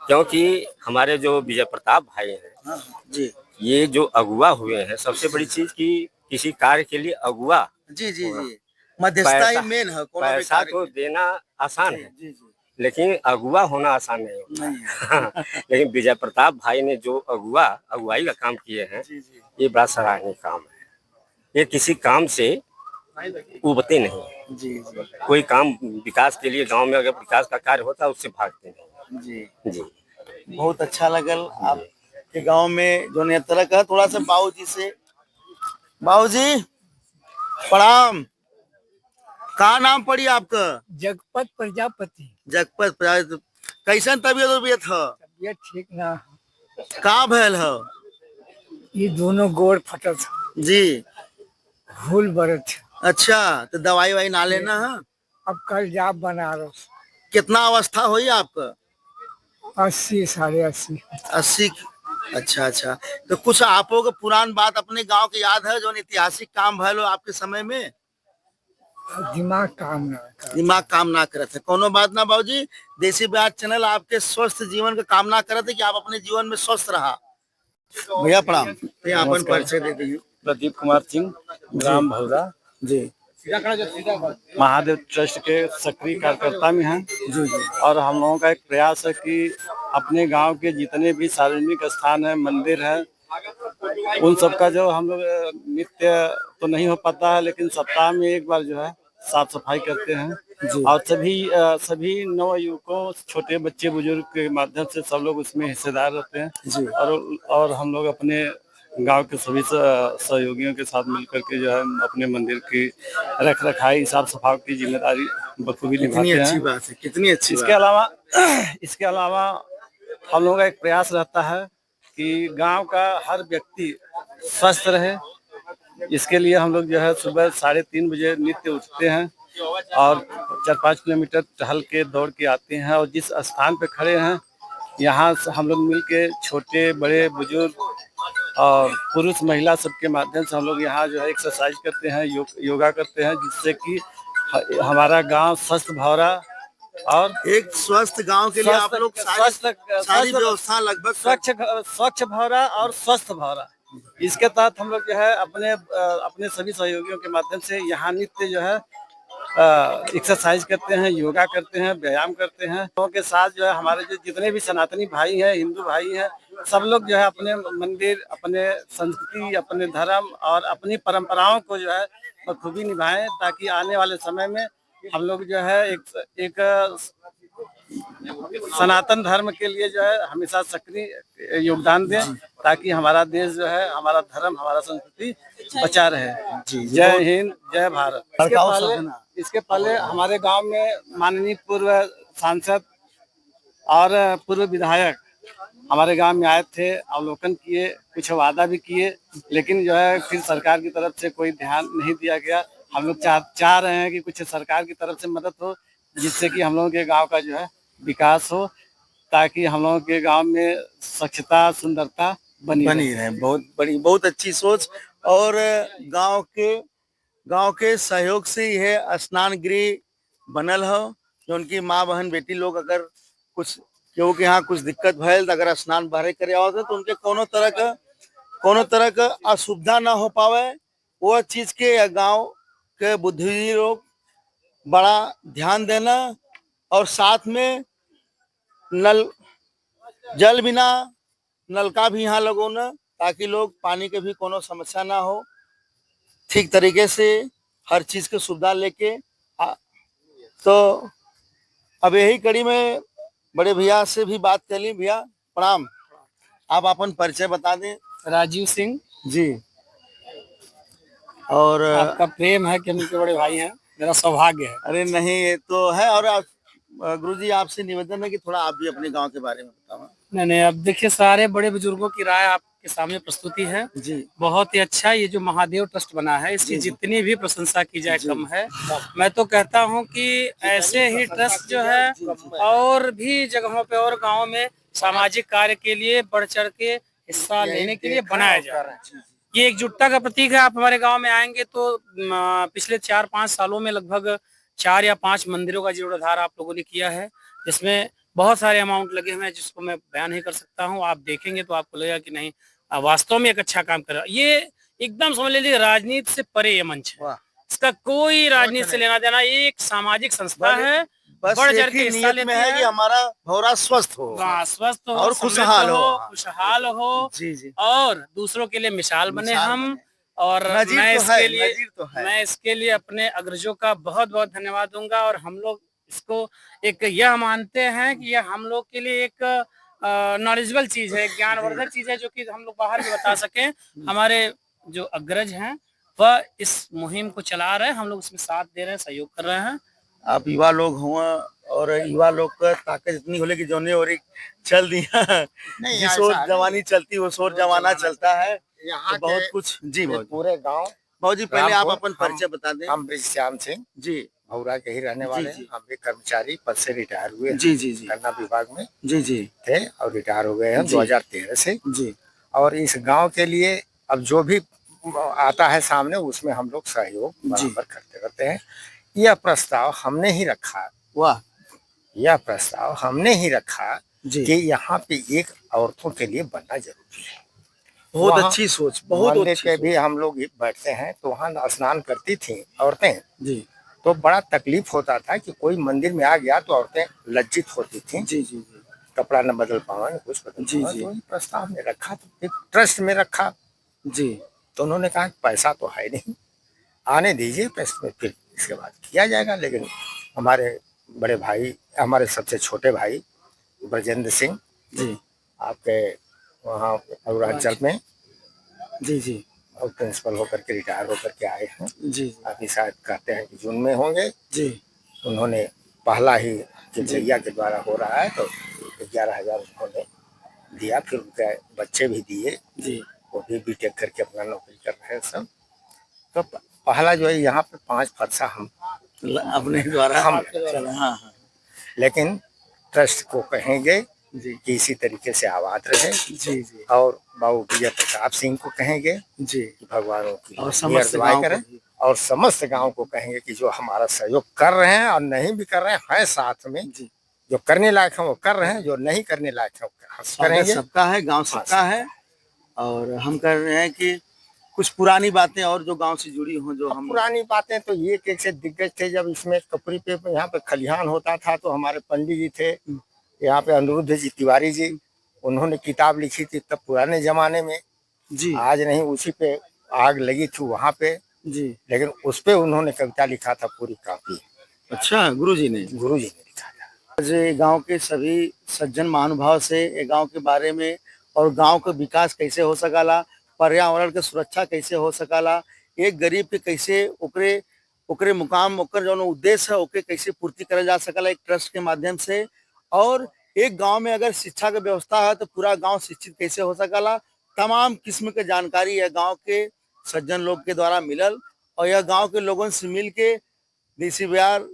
क्योंकि हमारे जो विजय प्रताप भाई हैं, हाँ जी ये जो अगुवा हुए हैं, सबसे बड़ी चीज की किसी कार्य के लिए अगुवा जी जी जी, मध्यस्थता ही मेन है। कोनो भी पैसा कार्य तो के। देना आसान है, जी जी लेकिन अगुवा होना आसान नहीं होता। नहीं है। लेकिन विजय प्रताप भाई ने जो अगुवाई का काम किए हैं, जी जी ये बड़ा सराहनीय काम है। ये किसी काम से उबते नहीं। जी जी कोई काम विकास के लिए गांव में अगर विकास का कार्य होता है, उससे भागते नहीं। जी। जी बहुत अच्छा लगल आपके गांव में जो नेत्र का। थोड़ा सा बाबूजी से, बाबूजी प्रणाम। का नाम पड़ी आपका? जगपत प्रजापति। जगपत प्रजापति। कैसन तबियत है? तबियत ठीक ना, का भयल है? ये दोनों गोड़ फटल था, जी। भूल बरत। अच्छा, तो दवाई वाई ना लेना है? अब कल जाब बनारस। कितना अवस्था हुई आपका? 80 80.5। 80। अच्छा अच्छा, तो कुछ आपको पुरान बात अपने गांव की याद है जो ऐतिहासिक काम भयल हो आपके समय में? दिमाग काम ना कर। दिमाग काम ना करत है, कोनो बात ना बाबूजी। देसी बाजार चैनल आपके स्वस्थ जीवन का कामना करत है कि आप अपने जीवन में स्वस्थ रहा। भैया प्रणाम। ये अपन परिचय दे दीजिए। प्रदीप कुमार सिंह, ग्राम भौरा, जी महादेव ट्रस्ट के सक्रिय कार्यकर्ता में हैं। जी जी और हम लोगों का एक प्रयास है कि अपने गांव के जितने भी सार्वजनिक स्थान है, मंदिर है, उन सब का जो हम लोग नित्य तो नहीं हो पाता है, लेकिन सप्ताह में एक बार जो है साफ सफाई करते हैं। और सभी नव युवकों, छोटे बच्चे बुजुर्ग के माध्यम से सब लोग उसमें हिस्सेदार रहते हैं। और हम लोग अपने गांव के सभी सहयोगियों के साथ मिलकर के जो है अपने मंदिर की रख रखाई, साफ सफाई की जिम्मेदारी बखूबी निभाते हैं। अच्छी बात है, कितनी अच्छी इसके अलावा हम लोगों का एक प्रयास रहता है कि गांव का हर व्यक्ति स्वस्थ रहे। इसके लिए हम लोग जो है सुबह 3:30 बजे नित्य उठते हैं और 4-5 किलोमीटर टहल के दौड़ के आते हैं। और जिस स्थान पे खड़े हैं, यहाँ हम लोग मिल के छोटे बड़े बुजुर्ग और पुरुष महिला सबके माध्यम से हम लोग यहाँ जो है एक्सरसाइज करते हैं, योगा करते हैं, जिससे कि हमारा गांव स्वस्थ भरा और एक स्वस्थ गांव के लिए आप लोग सारी व्यवस्था लगभग स्वच्छ भरा और स्वस्थ भरा। इसके तहत हम लोग जो है अपने सभी सहयोगियों के माध्यम से यहाँ नित्य जो है एक्सरसाइज करते हैं, योगा करते हैं, व्यायाम करते हैं। लोगों के साथ जो है हमारे जो जितने भी सनातनी भाई हैं, हिंदू भाई हैं, सब लोग जो है अपने मंदिर, अपने संस्कृति, अपने धर्म और अपनी परंपराओं को जो है बखूबी निभाएं, ताकि आने वाले समय में हम लोग जो है एक सनातन धर्म के लिए जो है हमेशा सक्रिय योगदान दें, ताकि हमारा देश जो है, हमारा धर्म, हमारा संस्कृति बचा रहे। जय हिंद, जय भारत। इसके पहले हमारे गांव में माननीय पूर्व सांसद और पूर्व विधायक हमारे गांव में आए थे, अवलोकन किए, कुछ वादा भी किए, लेकिन जो है फिर सरकार की तरफ से कोई ध्यान नहीं दिया गया। हम लोग चाह रहे हैं कि कुछ सरकार की तरफ से मदद हो, जिससे कि हम लोगों के गांव का जो है विकास हो, ताकि हम लोगों के गांव में स्वच्छता, सुंदरता बनी रहे। बहुत अच्छी सोच। और गांव के सहयोग से ही है स्नान गृह बनल हो, जो उनकी माँ बहन बेटी लोग अगर कुछ क्योंकि यहाँ कुछ दिक्कत भयल, अगर स्नान बाहर करे आवत है तो उनके कोनो तरह का असुविधा ना हो पावे। वो चीज के गांव के बुद्धिजीवी लोग बड़ा ध्यान देना। और साथ में जल बिना नलका भी यहाँ लगोना, ताकि लोग पानी के भी कोनो समस्या ना हो। ठीक तरीके से हर चीज की सुविधा लेके तो अब यही कड़ी में बड़े भैया से भी बात कर ली। भैया प्रणाम, आप अपन परिचय बता दें। राजीव सिंह जी। और आपका प्रेम है कि हम उनके बड़े भाई हैं, मेरा सौभाग्य है। अरे नहीं, ये तो है। और गुरुजी आपसे निवेदन है कि थोड़ा आप भी अपने गांव के बारे में बताओ। नहीं नहीं, अब देखिए सारे बड़े बुजुर्गों की राय आपके सामने प्रस्तुति है। जी बहुत ही अच्छा ये जो महादेव ट्रस्ट बना है, इसकी जितनी भी प्रशंसा की जाए कम है। मैं तो कहता हूं कि ऐसे ही ट्रस्ट जो है और भी जगहों पे और गाँव में सामाजिक कार्य के लिए बढ़ चढ़ के हिस्सा लेने के लिए बनाया जा रहा है। ये एकजुटता का प्रतीक है। आप हमारे गांव में आएंगे तो पिछले 4-5 सालों में लगभग 4 या 5 मंदिरों का जीर्णोद्धार आप लोगों ने किया है, जिसमें बहुत सारे अमाउंट लगे हुए हैं, जिसको मैं बयान नहीं कर सकता हूं। आप देखेंगे तो आपको लगेगा कि नहीं, वास्तव में एक अच्छा काम कर रहा है। ये एकदम समझ लीजिए राजनीति से परे ये मंच है। इसका कोई राजनीति से लेना देना, ये एक सामाजिक संस्था है। बस बढ़ चढ़ एक के ही हिस्सा नियत में लेती है कि हमारा भौरा स्वस्थ हो स्वस्थ हो और समृद्ध खुशहाल हो। खुशहाल हो जी जी और दूसरों के लिए मिसाल बने मिसाल हम। बने। और नजीर मैं तो है, इसके लिए नजीर तो है। मैं इसके लिए अपने अग्रजों का बहुत बहुत धन्यवाद दूंगा। और हम लोग इसको एक यह मानते हैं कि यह हम लोग के लिए एक नॉलेजेबल चीज है, ज्ञानवर्धक चीज है, जो कि हम लोग बाहर भी बता सकें। हमारे जो अग्रज हैं वह इस मुहिम को चला रहे हैं, हम लोग इसमें साथ दे रहे हैं, सहयोग कर रहे हैं। आप युवा लोग हुआ और युवा लोग का ताकत इतनी होले कि जोने और एक चल दिया जिस ओर जवानी चलती वो सोर जमाना चलता है। यहाँ तो बहुत कुछ जी बहुत पूरे गांव बहुत जी पहले आप रामपुर, अपन परिचय बता दें। हम ब्रिजश्याम सिंह जी भौरा के ही रहने वाले जी। हैं। हम भी कर्मचारी पद से रिटायर हुए हैं। जी जी जी गन्ना विभाग में जी जी थे और रिटायर हो गए हैं जी। 2013 से। जी और इस गांव के लिए अब जो भी आता है सामने उसमें हम लोग सहयोग बराबर करते रहते हैं। यह प्रस्ताव हमने ही रखा। वाह यह प्रस्ताव हमने ही रखा जी कि यहाँ पे एक औरतों के लिए बनना जरूरी है। बहुत वहाँ अच्छी सोच, बहुत मंदिर अच्छी के सोच। भी हम लोग बैठते हैं तो वहाँ स्नान करती थी औरतें। जी तो बड़ा तकलीफ होता था कि कोई मंदिर में आ गया तो औरतें लज्जित होती थी, जी जी जी कपड़ा न बदल पावा न कुछ बदल जी, पावा। जी। तो ये प्रस्ताव में रखा तो एक ट्रस्ट में रखा। जी तो उन्होंने कहा पैसा तो है नहीं, आने दीजिए ट्रस्ट में, फिर इसके बाद किया जाएगा। लेकिन हमारे बड़े भाई, हमारे सबसे छोटे भाई ब्रजेंद्र सिंह जी आपके वहाँ अरुणाचल में जी जी और प्रिंसिपल होकर के रिटायर होकर के आए हैं। जी अभी शायद कहते हैं कि जून में होंगे। जी उन्होंने पहला ही कि भैया के द्वारा हो रहा है तो 11,000 उन्होंने दिया। फिर उनके बच्चे भी दिए, जी वो भी बीटेक करके अपना नौकरी कर रहे हैं सब। तो पहला जो है यहाँ पे 5 फरसा हम अपने द्वारा हम चला। हाँ हाँ लेकिन ट्रस्ट को कहेंगे जी कि इसी तरीके से आबाद रहे। जी जी और बाबू विजय प्रताप सिंह को कहेंगे जी कि भगवानों की और समस्त दुआएं गाँव को करें। भी। और समस्त गांव को कहेंगे कि जो हमारा सहयोग कर रहे हैं और नहीं भी कर रहे हैं साथ में, जी जो करने लायक है वो कर रहे हैं, जो नहीं करने लायक है वो स्वागत करेंगे। सबका है, गांव सबका है। और हम कर रहे हैं कि कुछ पुरानी बातें और जो गांव से जुड़ी हों, जो हम पुरानी बातें तो ये एक से दिग्गज थे। जब इसमें कपड़ी पे यहाँ पे खलिहान होता था तो हमारे पंडित जी थे यहाँ पे, अनिरुद्ध जी तिवारी जी, उन्होंने किताब लिखी थी तब पुराने जमाने में। जी आज नहीं, उसी पे आग लगी थी वहाँ पे, जी लेकिन उस पे उन्होंने कविता लिखा था पूरी कापी। अच्छा गुरुजी ने लिखा था। आज गांव के सभी सज्जन महानुभाव से ये गांव के बारे में और गांव का विकास कैसे हो सकाला, पर्यावरण के सुरक्षा कैसे हो सकाला, एक गरीब के कैसे ओकरे मुकाम ओकर जो उद्देश्य है ओके कैसे पूर्ति करल जा सकाला एक ट्रस्ट के माध्यम से। और एक गांव में अगर शिक्षा की व्यवस्था है तो पूरा गांव शिक्षित कैसे हो सकाला, तमाम किस्म के जानकारी यह गांव के सज्जन लोग के द्वारा मिलल। और यह गांव के लोगों से मिल के देसी बिहार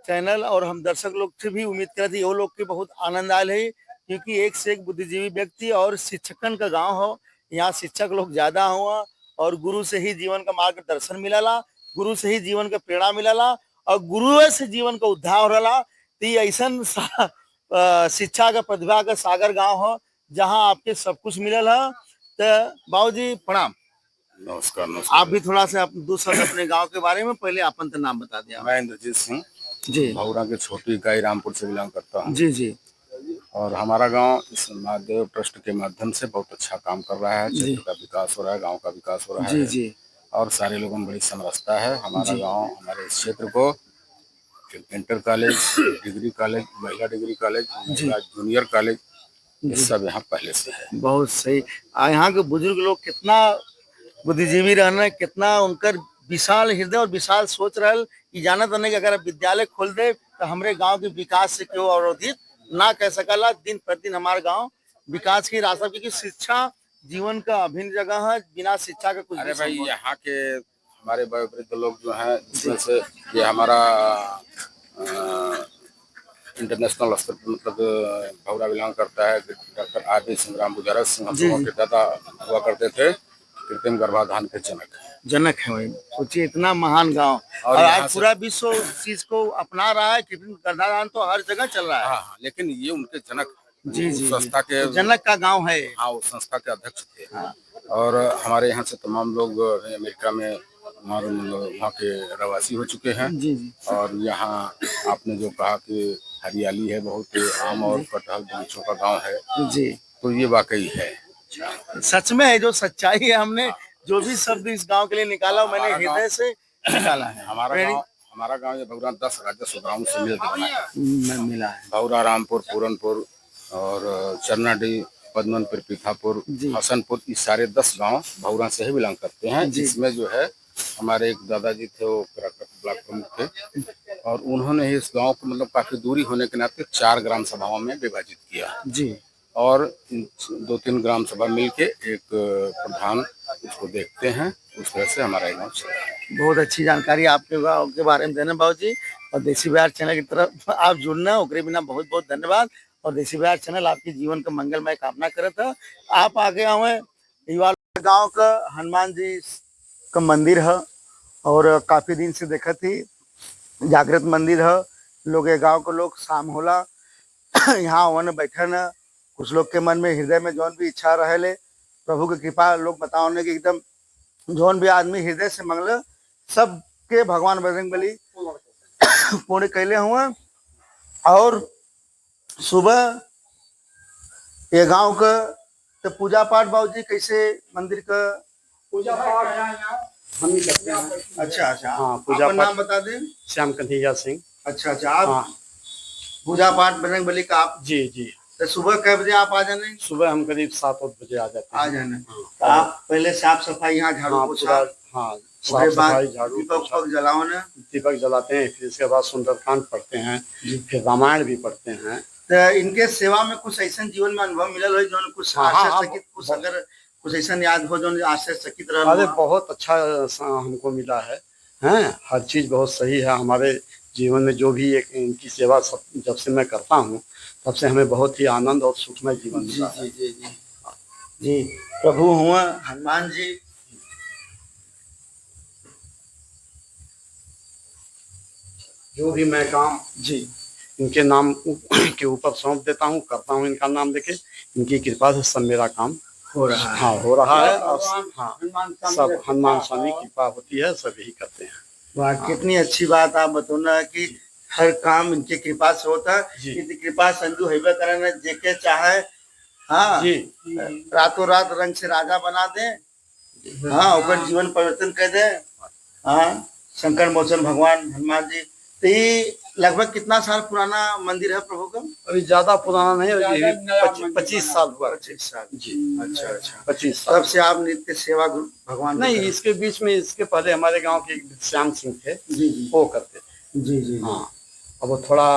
चैनल और हम दर्शक लोग से भी उम्मीद करते हैं वो लोग के बहुत आनंद आयल है, क्योंकि एक से एक बुद्धिजीवी व्यक्ति और शिक्षकन का गांव हो। यहाँ शिक्षक लोग ज्यादा हुआ और गुरु से ही जीवन का मार्गदर्शन मिलला, गुरु से ही जीवन का प्रेरणा मिलला और गुरु से जीवन का उद्धार हो रहा। तो ये ऐसा शिक्षा का प्रतिभा का सागर गांव हो जहां आपके सब कुछ मिलल है। तो बाबूजी प्रणाम। नमस्कार नमस्कार। आप भी थोड़ा सा दो शब्द अपने गांव के बारे में, पहले अपन तो नाम बता दिया। मैं इंद्रजीत सिंह जी भौरा के छोटी इकाई रामपुर से बिलोंग करता हूँ। जी जी और हमारा गांव इस महादेव ट्रस्ट के माध्यम से बहुत अच्छा काम कर रहा है। जी। क्षेत्र का विकास हो रहा है, गांव का विकास हो रहा जी है जी और सारे लोगों में बड़ी समरसता है। हमारा जी। गांव हमारे इस क्षेत्र को इंटर कॉलेज, डिग्री कॉलेज, महिला डिग्री कॉलेज, महिला जूनियर कॉलेज, ये सब यहाँ पहले से है। बहुत सही। यहाँ के बुजुर्ग लोग कितना बुद्धिजीवी रहना, कितना उनकर विशाल हृदय और विशाल सोच रहल कि जानत रहने कि अगर विद्यालय खोल दे तो हमारे गांव के विकास से क्यों अवरोधित ना कह सकला। दिन प्रतिदिन हमारा गांव विकास की रास्ता, क्योंकि शिक्षा जीवन का अभिन्न जगह है, बिना शिक्षा के कुछ अरे भी भाई संभव यहाँ के हमारे वयोवृद्ध लोग जो हैं, जिसमें से ये हमारा इंटरनेशनल स्तर पर मतलब भौरा बिलोंग करता है। Doctor RD. संग्राम बुझारत सिंह हम लोगों के दादा हुआ करते थे, कृत्रिम गर्भाधान के जनक है वही। सोचिए इतना महान गांव, और यहाँ आज पूरा विश्व उस चीज को अपना रहा है। कृत्रिम गर्भाधान तो हर जगह चल रहा है। हाँ, लेकिन ये उनके जनक जी उस जी संस्था के जनक का गांव है। हाँ, उस संस्था के अध्यक्ष थे। और हमारे यहाँ से तमाम लोग अमेरिका में वहाँ के रहवासी हो चुके हैं। जी जी और यहाँ आपने जो कहा कि हरियाली है, बहुत आम और कटहल बगीचों का गांव है जी, तो ये वाकई है, सच में है। जो सच्चाई है, हमने जो भी शब्द इस गांव के लिए निकाला, मैंने हृदय से निकाला है। हमारा गांव ये भौरा 10 राजस्व गाँव से मिला है। भौरा, रामपुर, पूरनपुर और चरनाडी, पद्मनपुर, पीठापुर, हसनपुर, ये सारे 10 गांव भौरा से ही बिलोंग करते हैं। जिसमें जो है हमारे एक दादाजी थे, वो ब्लॉक प्रमुख थे, और उन्होंने ही इस गांव को मतलब काफी दूरी होने के नाते 4 ग्राम सभाओं में विभाजित किया जी। और 2-3 ग्राम सभा मिलके एक प्रधान उसको देखते हैं। उस तरह से हमारा गाँव चल रहा है। बहुत अच्छी जानकारी आपके गाँव के बारे में देने बाबू जी, और देसी बिहार चैनल की तरफ आप जुड़ना, ओकरे बिना बहुत बहुत धन्यवाद। और देसी बिहार चैनल आपके जीवन का मंगलमय कामना करता है। आप आगे आवे युवा गाँव का हनुमान जी का मंदिर है, और काफी दिन से देखा थी जागृत मंदिर है। लोग ये गांव के लोग शाम होला यहाँ वन बैठे न, कुछ लोग के मन में हृदय में जौन भी इच्छा रहे ले, प्रभु की कृपा लोग बताओ ने कि एकदम जौन भी आदमी हृदय से मंगल सबके भगवान बजरंगबली पूर्ण कैले हुए। और सुबह ये गांव का तो पूजा पाठ बाबूजी कैसे मंदिर का पूजा पाठ हम ही करते हैं। अच्छा अच्छा, हाँ, पूजा आपका पाठ नाम बता दें। श्याम कन्हैया सिंह। अच्छा अच्छा, आप पूजा पाठ बजरंगबली का आप जी जी। तो सुबह कै बजे आप आ जाने? सुबह हम करीब 7-8 बजे आ जाते हैं। आ जाने। तो आप पहले साफ सफाई यहाँ झाड़ू पोछा, हाँ, साफ सफाई, झाड़ू दीपक जलाओ ना, दीपक जलाते हैं। फिर इसके बाद सुंदरकांड पढ़ते हैं, फिर रामायण भी पढ़ते हैं। तो इनके सेवा में कुछ ऐसा जीवन में अनुभव मिलल हो जो कुछ आश्चर्यचकित, कुछ अगर कुछ ऐसा याद हो जो आश्चर्यचकित रहा? अरे बहुत अच्छा हमको मिला है, हैं, हर चीज बहुत सही है हमारे जीवन में। जो भी एक इनकी सेवा जब से मैं करता हूँ तब से हमें बहुत ही आनंद और सुखमय जीवन मिला है। जी जी जी जी। प्रभु हुआ हनुमान जी जो भी मैं काम जी इनके नाम के ऊपर सौंप देता हूँ, करता हूँ इनका नाम लेके। इनकी कृपा से सब मेरा काम हो रहा है। हाँ, हो रहा है। और हाँ, सब हनुमान स्वामी की कृपा होती है, सब यही करते हैं। वाह, कितनी अच्छी बात आप बताना कि हर काम इनके कृपा से होता है। इनकी कृपा संधु हैबे करना, जेके चाहे हाँ जी, रातों रात रंग से राजा बना दे, हाँ ओकर जीवन परिवर्तन कर दे। हाँ, शंकर मोचन भगवान हनुमान जी। तो ये लगभग कितना साल पुराना मंदिर है प्रभु का? अभी ज्यादा पुराना नहीं है, 25 साल हुआ। 25 साल जी। अच्छा अच्छा, 25 साल। तब से आप नित्य सेवा भगवान नहीं, इसके बीच में, इसके पहले हमारे गांव के एक श्याम सिंह थे, जी जी वो करते थे। जी जी हाँ, अब वो थोड़ा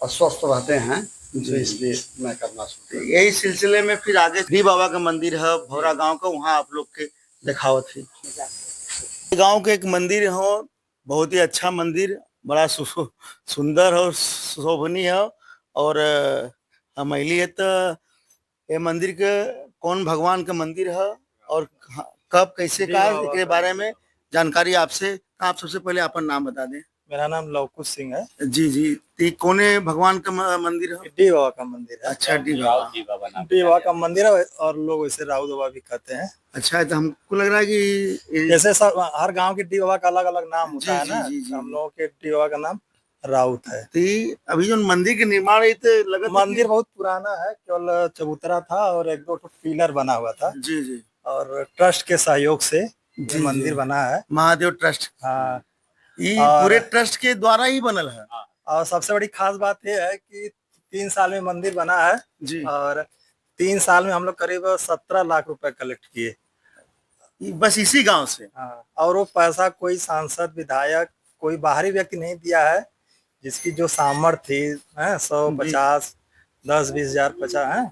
अस्वस्थ रहते हैं, तो इसलिए मैं करना चाहता हूँ। यही सिलसिले में फिर आगे भी बाबा का मंदिर है भौरा गांव का, वहाँ आप लोग के दिखावत थी। गांव के एक मंदिर हो, बहुत ही अच्छा मंदिर, बड़ा सुंदर और शोभनीय है। और हमारी है तो ये मंदिर के कौन भगवान का मंदिर है और कब कैसे का इसके बारे में जानकारी आपसे। आप सबसे पहले अपन नाम बता दें। मेरा नाम लवकुश सिंह है। जी जी। तो कोने भगवान का मंदिर है? डी बाबा का मंदिर है। अच्छा, डी बाबा का मंदिर है, और लोग इसे राउत बाबा भी कहते हैं। अच्छा, तो हमको लग रहा है कि जैसे सब हर गांव के डी बाबा का अलग अलग नाम होता है ना, जी, जी, हम लोगों के डी बाबा का नाम राउत है। तो अभी जो मंदिर के निर्माण है तो लगा मंदिर बहुत पुराना है, केवल चबूतरा था और 1-2 पिलर बना हुआ था। जी जी। और ट्रस्ट के सहयोग से ये मंदिर बना है, महादेव ट्रस्ट। हाँ, ये पूरे ट्रस्ट के द्वारा ही बनल है। और सबसे बड़ी खास बात यह है कि 3 साल में मंदिर बना है जी। और 3 साल में हम लोग करीब 17 लाख रुपए कलेक्ट किए, बस इसी गांव से। हाँ, और वो पैसा कोई सांसद, विधायक, कोई बाहरी व्यक्ति नहीं दिया है। जिसकी जो सामर्थ्य थी 100, 50, 10, 20 हजार 50 है,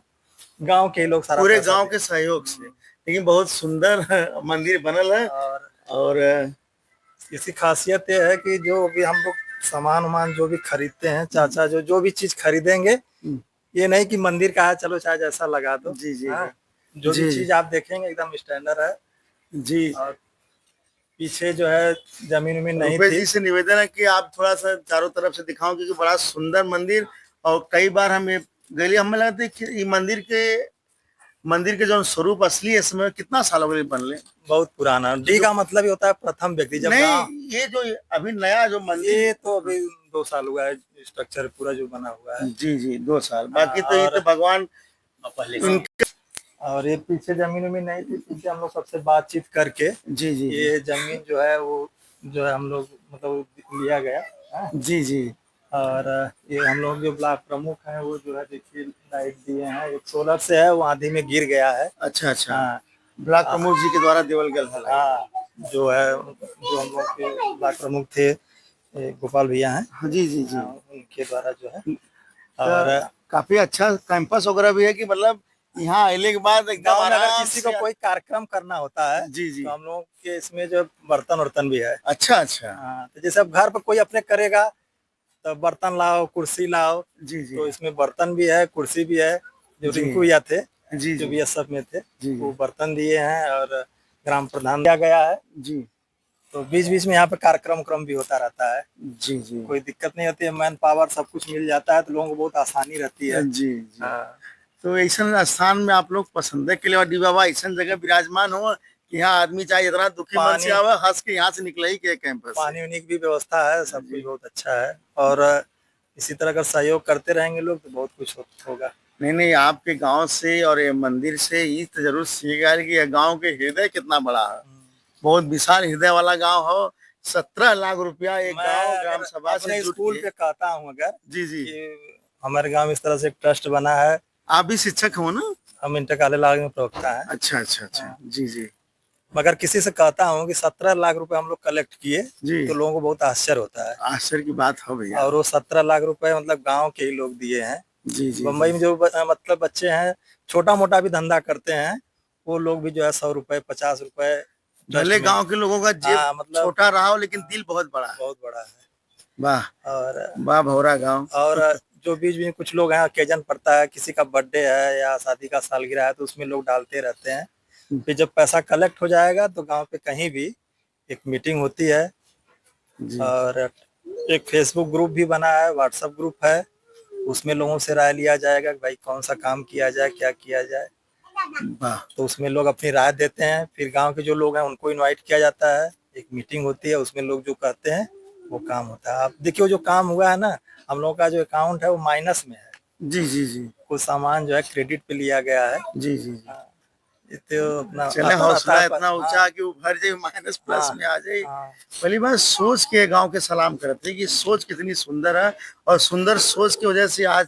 गांव के ही लोग सारा पूरे पैसा गांव दिए। के सहयोग से। लेकिन बहुत सुंदर मंदिर बनल है। और इसकी खासियत ये है कि जो भी हम लोग सामान जो भी खरीदते हैं, चाचा जो भी चीज खरीदेंगे, ये नहीं कि मंदिर का है चलो चाहे जैसा लगा दो। जी जी हाँ, जो जी भी चीज आप देखेंगे एकदम स्टैंडर्ड है जी। और पीछे जो है जमीन उमीन नहीं रुपेश थी। जी से निवेदन है कि आप थोड़ा सा चारों तरफ से दिखाओ, क्योंकि बड़ा सुंदर मंदिर। और कई बार हमें गली हमें लगता है कि ये मंदिर के जो स्वरूप असली है, इसमें कितना साल हो गए बनले? बहुत पुराना। डी का मतलब ही होता है प्रथम व्यक्ति। जब गाँव नहीं, ये जो अभी नया जो मंदिर, ये तो अभी 2 साल हुआ है स्ट्रक्चर पूरा जो बना हुआ है। जी जी 2 साल। बाकी तो ये तो भगवान पहले और ये पीछे जमीन उमीन नहीं थी, पीछे हम लोग सबसे बातचीत करके जी जी ये जमीन जो है वो जो है हम लोग मतलब लिया गया। हाँ? जी जी। और ये हम लोग जो ब्लॉक प्रमुख हैं वो जो है देखिए लाइट दिए हैं, एक सोलर से है वो आंधी में गिर गया है। अच्छा अच्छा। हाँ, ब्लॉक प्रमुख जी के द्वारा देवल गल है। हाँ, जो है जो हम लोग के ब्लॉक प्रमुख थे गोपाल भैया हैं। जी जी जी। उनके द्वारा जो है। और काफी अच्छा कैंपस वगैरह भी है कि मतलब यहाँ आने के बाद एकदम गाँव में अगर आराम किसी से। को कोई कार्यक्रम करना होता है जी जी। तो हम लोग के इसमें जो बर्तन वर्तन भी है। अच्छा अच्छा। हाँ, तो जैसे अब घर पर कोई अपने करेगा तो बर्तन लाओ, कुर्सी लाओ। जी जी। तो इसमें बर्तन भी है, कुर्सी भी है। जो जी। रिंकू भैया थे जी जो जी बीएसएफ में थे, जी वो बर्तन दिए हैं और ग्राम प्रधान दिया गया है। जी। तो बीच बीच में यहाँ पे कार्यक्रम भी होता रहता है। जी जी। कोई दिक्कत नहीं होती है, मैन पावर सब कुछ मिल जाता है तो लोगों को बहुत आसानी रहती है। जी जी। हाँ। तो ऐसा स्थान में आप लोग पसंद है के लिए डी बाबा ऐसा जगह विराजमान हो कि यहाँ आदमी चाहे इतना दुखी मन से आवे, हंस के यहाँ से निकले ही के कैंपस। पानी उनी की भी व्यवस्था है, सब कुछ बहुत अच्छा है। और इसी तरह अगर सहयोग करते रहेंगे लोग तो बहुत कुछ होगा। नहीं नहीं, आपके गांव से और ये मंदिर से ये तो जरूर सीखेगा कि ये गांव के हृदय कितना बड़ा है। बहुत विशाल हृदय वाला गांव हो। 17 लाख रुपया एक गांव ग्राम सभा से स्कूल पे कहता हूँ अगर जी जी हमारे गांव में इस तरह से एक ट्रस्ट बना है। आप भी शिक्षक हो ना? हम इंटर कॉलेज लाग में प्रवक्ता है। अच्छा अच्छा अच्छा। जी जी। मगर किसी से कहता हूँ कि 17 लाख रुपए हम लोग कलेक्ट किए जी। तो लोगों को बहुत आश्चर्य होता है। आश्चर्य की बात हो भैया। और वो 17 लाख रुपए मतलब गांव के ही लोग दिए हैं। जी जी। मुंबई में जो मतलब बच्चे हैं छोटा मोटा भी धंधा करते हैं, वो लोग भी जो है 100 रुपए 50 रुपए। भले गांव के लोगों का जेब मतलब छोटा रहा हो लेकिन दिल बहुत बड़ा है। बहुत बड़ा है। वाह। और वाह भौरा गांव। और जो बीच में कुछ लोग हैं, ओकेजन पड़ता है, किसी का बर्थडे है या शादी का सालगिरह है तो उसमें लोग डालते रहते हैं। फिर जब पैसा कलेक्ट हो जाएगा तो गांव पे कहीं भी एक मीटिंग होती है। और एक फेसबुक ग्रुप भी बना है, व्हाट्सएप ग्रुप है, उसमें लोगों से राय लिया जाएगा कि भाई कौन सा काम किया जाए, क्या किया जाए। तो उसमें लोग अपनी राय देते हैं। फिर गांव के जो लोग हैं उनको इनवाइट किया जाता है, एक मीटिंग होती है, उसमें लोग जो कहते हैं वो काम होता है। आप देखिए जो काम हुआ है ना, हम लोगों का जो अकाउंट है वो माइनस में है। जी जी जी। कुछ सामान जो है क्रेडिट पे लिया गया है। जी जी जी। तो अपना चले हौसला इतना ऊंचा कि उभर जाए, माइनस प्लस में आ जाए। पहली बात सोच के गांव के सलाम करते हैं कि सोच कितनी सुंदर है। और सुंदर सोच की वजह से आज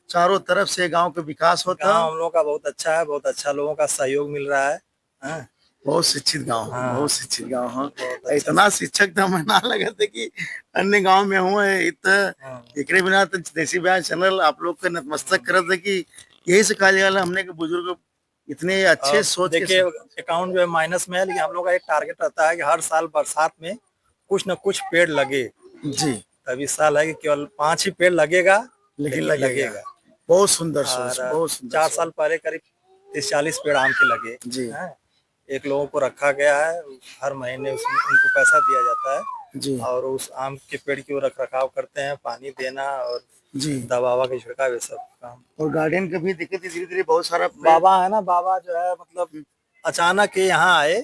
चारों तरफ से गांव का विकास होता है। हम लोगों का बहुत अच्छा है, बहुत अच्छा लोगों का सहयोग मिल रहा है। बहुत शिक्षित गांव है, बहुत शिक्षित गांव है। इतना शिक्षक तो हमें ना लगा था कि अन्य गांव में हुए। एक बिना तो देसी बयान चैनल आप लोग का नतमस्तक करते थे कि यही से कहा जाएगा हमने के बुजुर्ग इतने अच्छे सोच के। देखिए अकाउंट जो है माइनस में है, लेकिन हम लोग का एक टारगेट रहता है कि हर साल बरसात में कुछ न कुछ पेड़ लगे। जी। तब इस साल है कि केवल 5 ही पेड़ लगेगा, लेकिन लगेगा। बहुत सुंदर सोच, बहुत सुंदर। 4 साल पहले करीब 30-40 पेड़ आम के लगे। जी। एक लोगों को रखा गया है, हर महीने उनको पैसा दिया जाता है। जी। और उस आम के पेड़ की रख रखाव करते हैं, पानी देना और जी दवा के छिड़काव, ये सब काम। और गार्डन का भी दिक्कत धीरे धीरे बहुत सारा। बाबा है ना, बाबा जो है मतलब अचानक यहाँ आए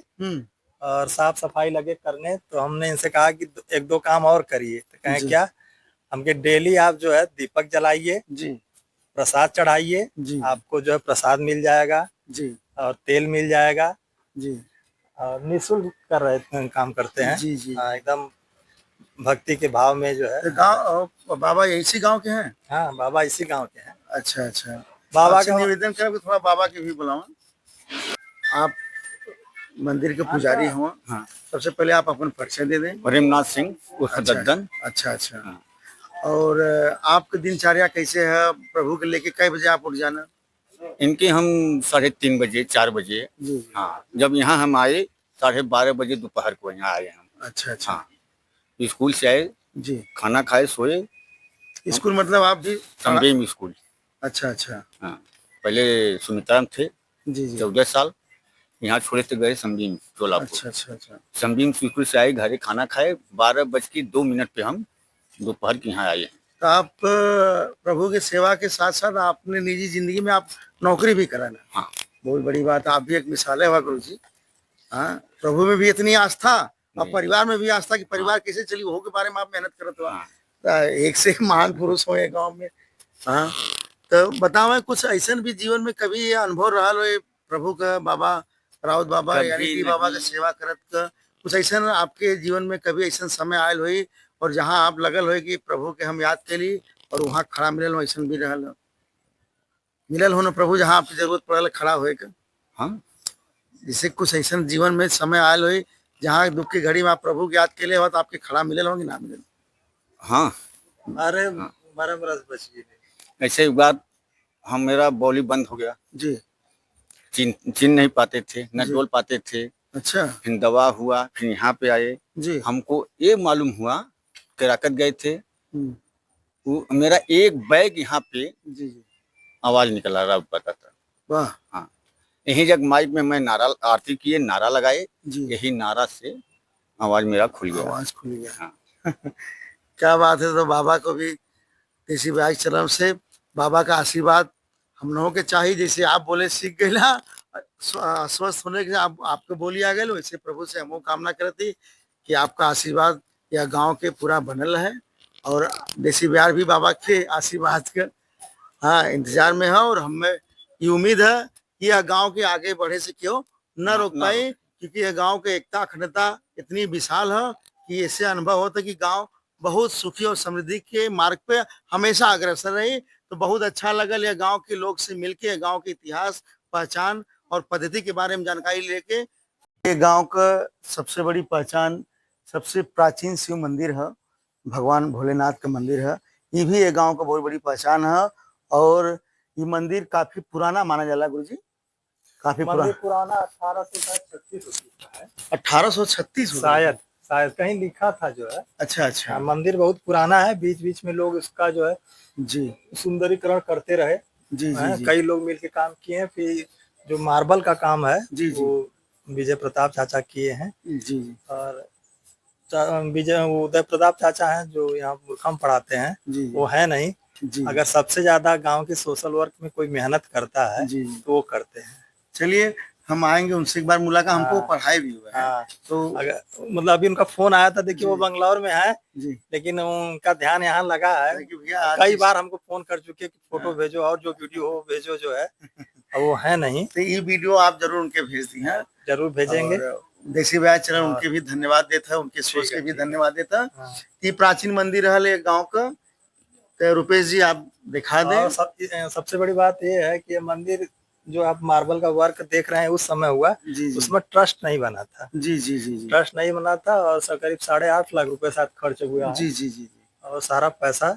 और साफ सफाई लगे करने, तो हमने इनसे कहा कि 1-2 काम और करिए। तो कहें क्या, हमके डेली आप जो है दीपक जलाइए जी, प्रसाद चढ़ाइए, आपको जो है प्रसाद मिल जाएगा जी, और तेल मिल जाएगा जी, और निःशुल्क कर रहे काम करते हैं जी जी। एकदम भक्ति के भाव में जो है। गाँव बाबा इसी गांव के हैं? हाँ, बाबा इसी गांव के हैं। अच्छा अच्छा। बाबा का निवेदन करो थोड़ा बाबा के भी बुलाओ। आप मंदिर के पुजारी हो। हाँ। सबसे पहले आप अपन परिचय दे दें। प्रेमनाथ सिंह उर्फ दद्दन। अच्छा अच्छा। और आपकी दिनचर्या कैसे है? प्रभु के लेके कई बजे आप उठ जाना? इनके हम 3:30 बजे 4 बजे, हाँ जब यहाँ हम आए 12:30 बजे दोपहर को यहाँ आए हम। अच्छा अच्छा। हाँ स्कूल से आए जी। खाना खाए सोए। स्कूल मतलब आप भी? समबीम स्कूल। अच्छा अच्छा। हाँ पहले सुमित्रा में थे जी जी। 14 साल, यहाँ छोड़े थे गए समबीम सोलापुर। अच्छा अच्छा अच्छा। समबीम स्कूल से आए घरे खाना खाए 12:02 पे हम दोपहर के यहाँ आए। तो आप प्रभु की सेवा के साथ साथ अपने निजी जिंदगी में आप नौकरी भी करा ना। हाँ बहुत बड़ी बात है, आप भी एक मिसाल है गुरु जी। हाँ प्रभु में भी इतनी आस्था और परिवार में भी आस्था कि परिवार कैसे चली वो के बारे में आप मेहनत करत हो। एक से एक महान पुरुष हो गांव में। हाँ तो बताओ कुछ ऐसा भी जीवन में कभी ये अनुभव रहा हो प्रभु का, बाबा राउत बाबा यानी कि बाबा का सेवा करत का कुछ ऐसा आपके जीवन में कभी ऐसा समय आयल हुई और जहाँ आप लगल हो कि प्रभु के हम याद के ली और वहाँ खड़ा मिलल ऐसा भी रहल मिलल हो ना प्रभु जहाँ आपकी जरूरत पड़ल खड़ा होए का? हाँ जैसे कुछ ऐसा जीवन में समय आयल हुई जहाँ दुख की घड़ी में आप प्रभु की याद के लिए हो तो आपके खड़ा मिलल हो कि ना मिलल? हाँ अरे 12 बरस बच गए। ऐसे एक बार हम मेरा बॉली बंद हो गया जी। चिन नहीं पाते थे न डोल पाते थे। अच्छा। फिर दवा हुआ फिर यहाँ पे आए जी। हमको ये मालूम हुआ केराकत गए थे वो मेरा एक बैग यहाँ पे जी जी आवाज निकला रहा पता था। वाह। हाँ यही जब माइक में मैं नारा आरती किए नारा लगाए जी। यही नारा से आवाज मेरा खुल गया। आवाज खुल गया। हाँ। क्या बात है। तो बाबा को भी देसी भाई चरम से बाबा का आशीर्वाद हम लोगों के चाहिए। जैसे आप बोले सीख गए ना स्वस्थ होने के आपको बोली आ गए वैसे प्रभु से हम कामना करती कि आपका आशीर्वाद या गांव के पूरा बनल है और देसी बिहार भी बाबा के आशीर्वाद का हाँ इंतजार में है और हमें ये उम्मीद है कि यह गांव के आगे बढ़े से क्यों न रोक पाए क्योंकि यह गांव के एकता अखंडता इतनी विशाल है कि ऐसे अनुभव होता है कि गांव बहुत सुखी और समृद्धि के मार्ग पे हमेशा अग्रसर रही। तो बहुत अच्छा लगल यह गांव के लोग से मिलके गांव के इतिहास पहचान और पद्धति के बारे में जानकारी लेके। ये गांव का सबसे बड़ी पहचान सबसे प्राचीन शिव मंदिर है, भगवान भोलेनाथ का मंदिर है। ये भी ये गांव का बहुत बड़ी पहचान है और ये मंदिर काफी पुराना माना जाला गुरु जी। काफी पुराना 1836 का है। 1836 शायद कहीं लिखा था जो है। अच्छा अच्छा। मंदिर बहुत पुराना है, बीच बीच में लोग इसका जो है जी सुंदरीकरण करते रहे। जी जी। कई लोग मिलके काम किए हैं। फिर जो मार्बल का काम है जी जी वो विजय प्रताप चाचा किए हैं। जी और उदय प्रताप चाचा हैं जो यहाँ मूर्खम पढ़ाते हैं जी। वो है नहीं जी। अगर सबसे ज्यादा गांव के सोशल वर्क में कोई मेहनत करता है जी तो वो करते हैं। चलिए हम आएंगे उनसे एक बार मुलाकात। हमको पढ़ाई भी हुआ है। हाँ तो अगर मतलब अभी उनका फोन आया था देखिए वो बंगलौर में है जी लेकिन उनका ध्यान यहाँ लगा है। कई बार हमको फोन कर चुके कि फोटो भेजो और जो वीडियो हो भेजो जो है वो है नहीं। तो ये वीडियो आप जरूर उनके भेज दी हैं। जरूर भेजेंगे। देसी ब्याज चरण उनके भी धन्यवाद देता है, उनके सोच के भी धन्यवाद देता है। ये प्राचीन मंदिर है गांव का। तो रुपेश जी आप दिखा दें। सबसे बड़ी बात ये है कि ये मंदिर जो आप मार्बल का वर्क देख रहे हैं उस समय हुआ जी। उसमें ट्रस्ट नहीं बना था। जी जी जी जी। ट्रस्ट नहीं बना था और करीब 8.5 लाख रुपए साथ खर्च हुआ है। जी जी जी। और सारा पैसा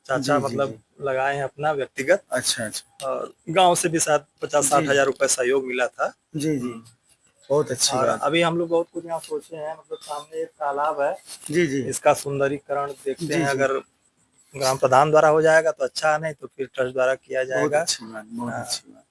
चाचा जी, मतलब लगाए हैं अपना व्यक्तिगत। अच्छा अच्छा। और गांव से भी शायद 50-60 हजार रुपए सहयोग मिला था। जी जी बहुत अच्छी और बात। अभी हम लोग बहुत कुछ यहाँ सोचे हैं मतलब सामने एक तालाब है जी जी। इसका सुंदरीकरण देखते हैं। जी। अगर ग्राम प्रधान द्वारा हो जाएगा तो अच्छा, नहीं तो फिर ट्रस्ट द्वारा किया जाएगा। बहुत अच्छी बात।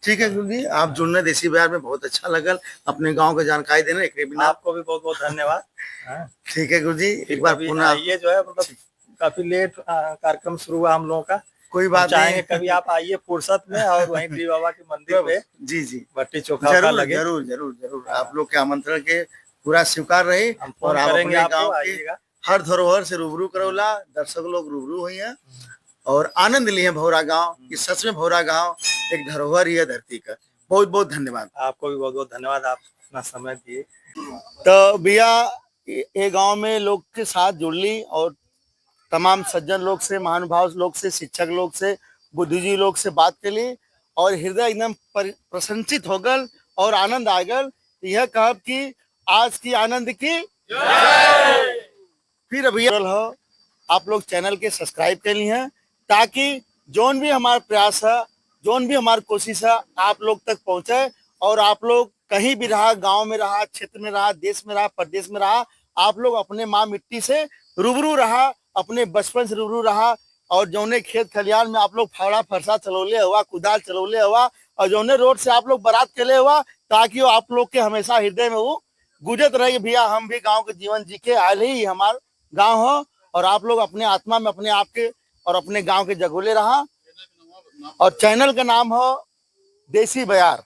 ठीक है गुरु जी आप जुड़ने देसी बिहार में बहुत अच्छा लगल अपने गांव का जानकारी देने एक बिना आपको भी बहुत बहुत धन्यवाद। ठीक है गुरु जी एक बार पुनः ये जो है मतलब काफी लेट कार्यक्रम शुरू हुआ हम लोगों का। कोई बात चाहेंगे कभी आप आइए फुर्सत में और वहीं पीर बाबा के मंदिर पे जी जी बट्टी चोखा जरूर लगे। जरूर जरूर जरूर आप लोग के आमंत्रण के पूरा स्वीकार रहे और आप अपने गांव के हर धरोहर से रूबरू करौला दर्शक लोग रूबरू हुई हैं और आनंद लिए भौरा गांव। इस सच में भौरा गांव एक धरोहर ही है धरती का। बहुत बहुत धन्यवाद। आपको भी बहुत बहुत धन्यवाद आप अपना समय दिए। तो भैया ये गांव में लोग के साथ जुड़ ली और तमाम सज्जन लोग से महानुभाव लोग से शिक्षक लोग से बुद्धिजीवी लोग से बात कर ली और हृदय एकदम प्रसन्नचित हो गल और आनंद आ गल। यह कह कि आज की आनंद की फिर भैया हो आप लोग चैनल के सब्सक्राइब कर ली हैं ताकि जोन भी हमारा प्रयास है जोन भी हमारी कोशिश है आप लोग तक पहुंचे, और आप लोग कहीं भी रहा, गांव में रहा, क्षेत्र में रहा, देश में रहा, प्रदेश में रहा, आप लोग अपने माँ मिट्टी से रूबरू रहा, अपने बचपन से रूबरू रहा। और जौने खेत खलियान में आप लोग फावड़ा फरसा चलौले हुआ, कुदाल चलौले हुआ, और जौने रोड से आप लोग बारात के ले हुआ, ताकि वो आप लोग के हमेशा हृदय में वो गुजरत रहे कि भैया हम भी गांव के जीवन जी के आयल ही हमारा गांव हो। और आप लोग अपने आत्मा में अपने आप के और अपने गांव के जगोले रहा। और चैनल का नाम हो देसी बयार।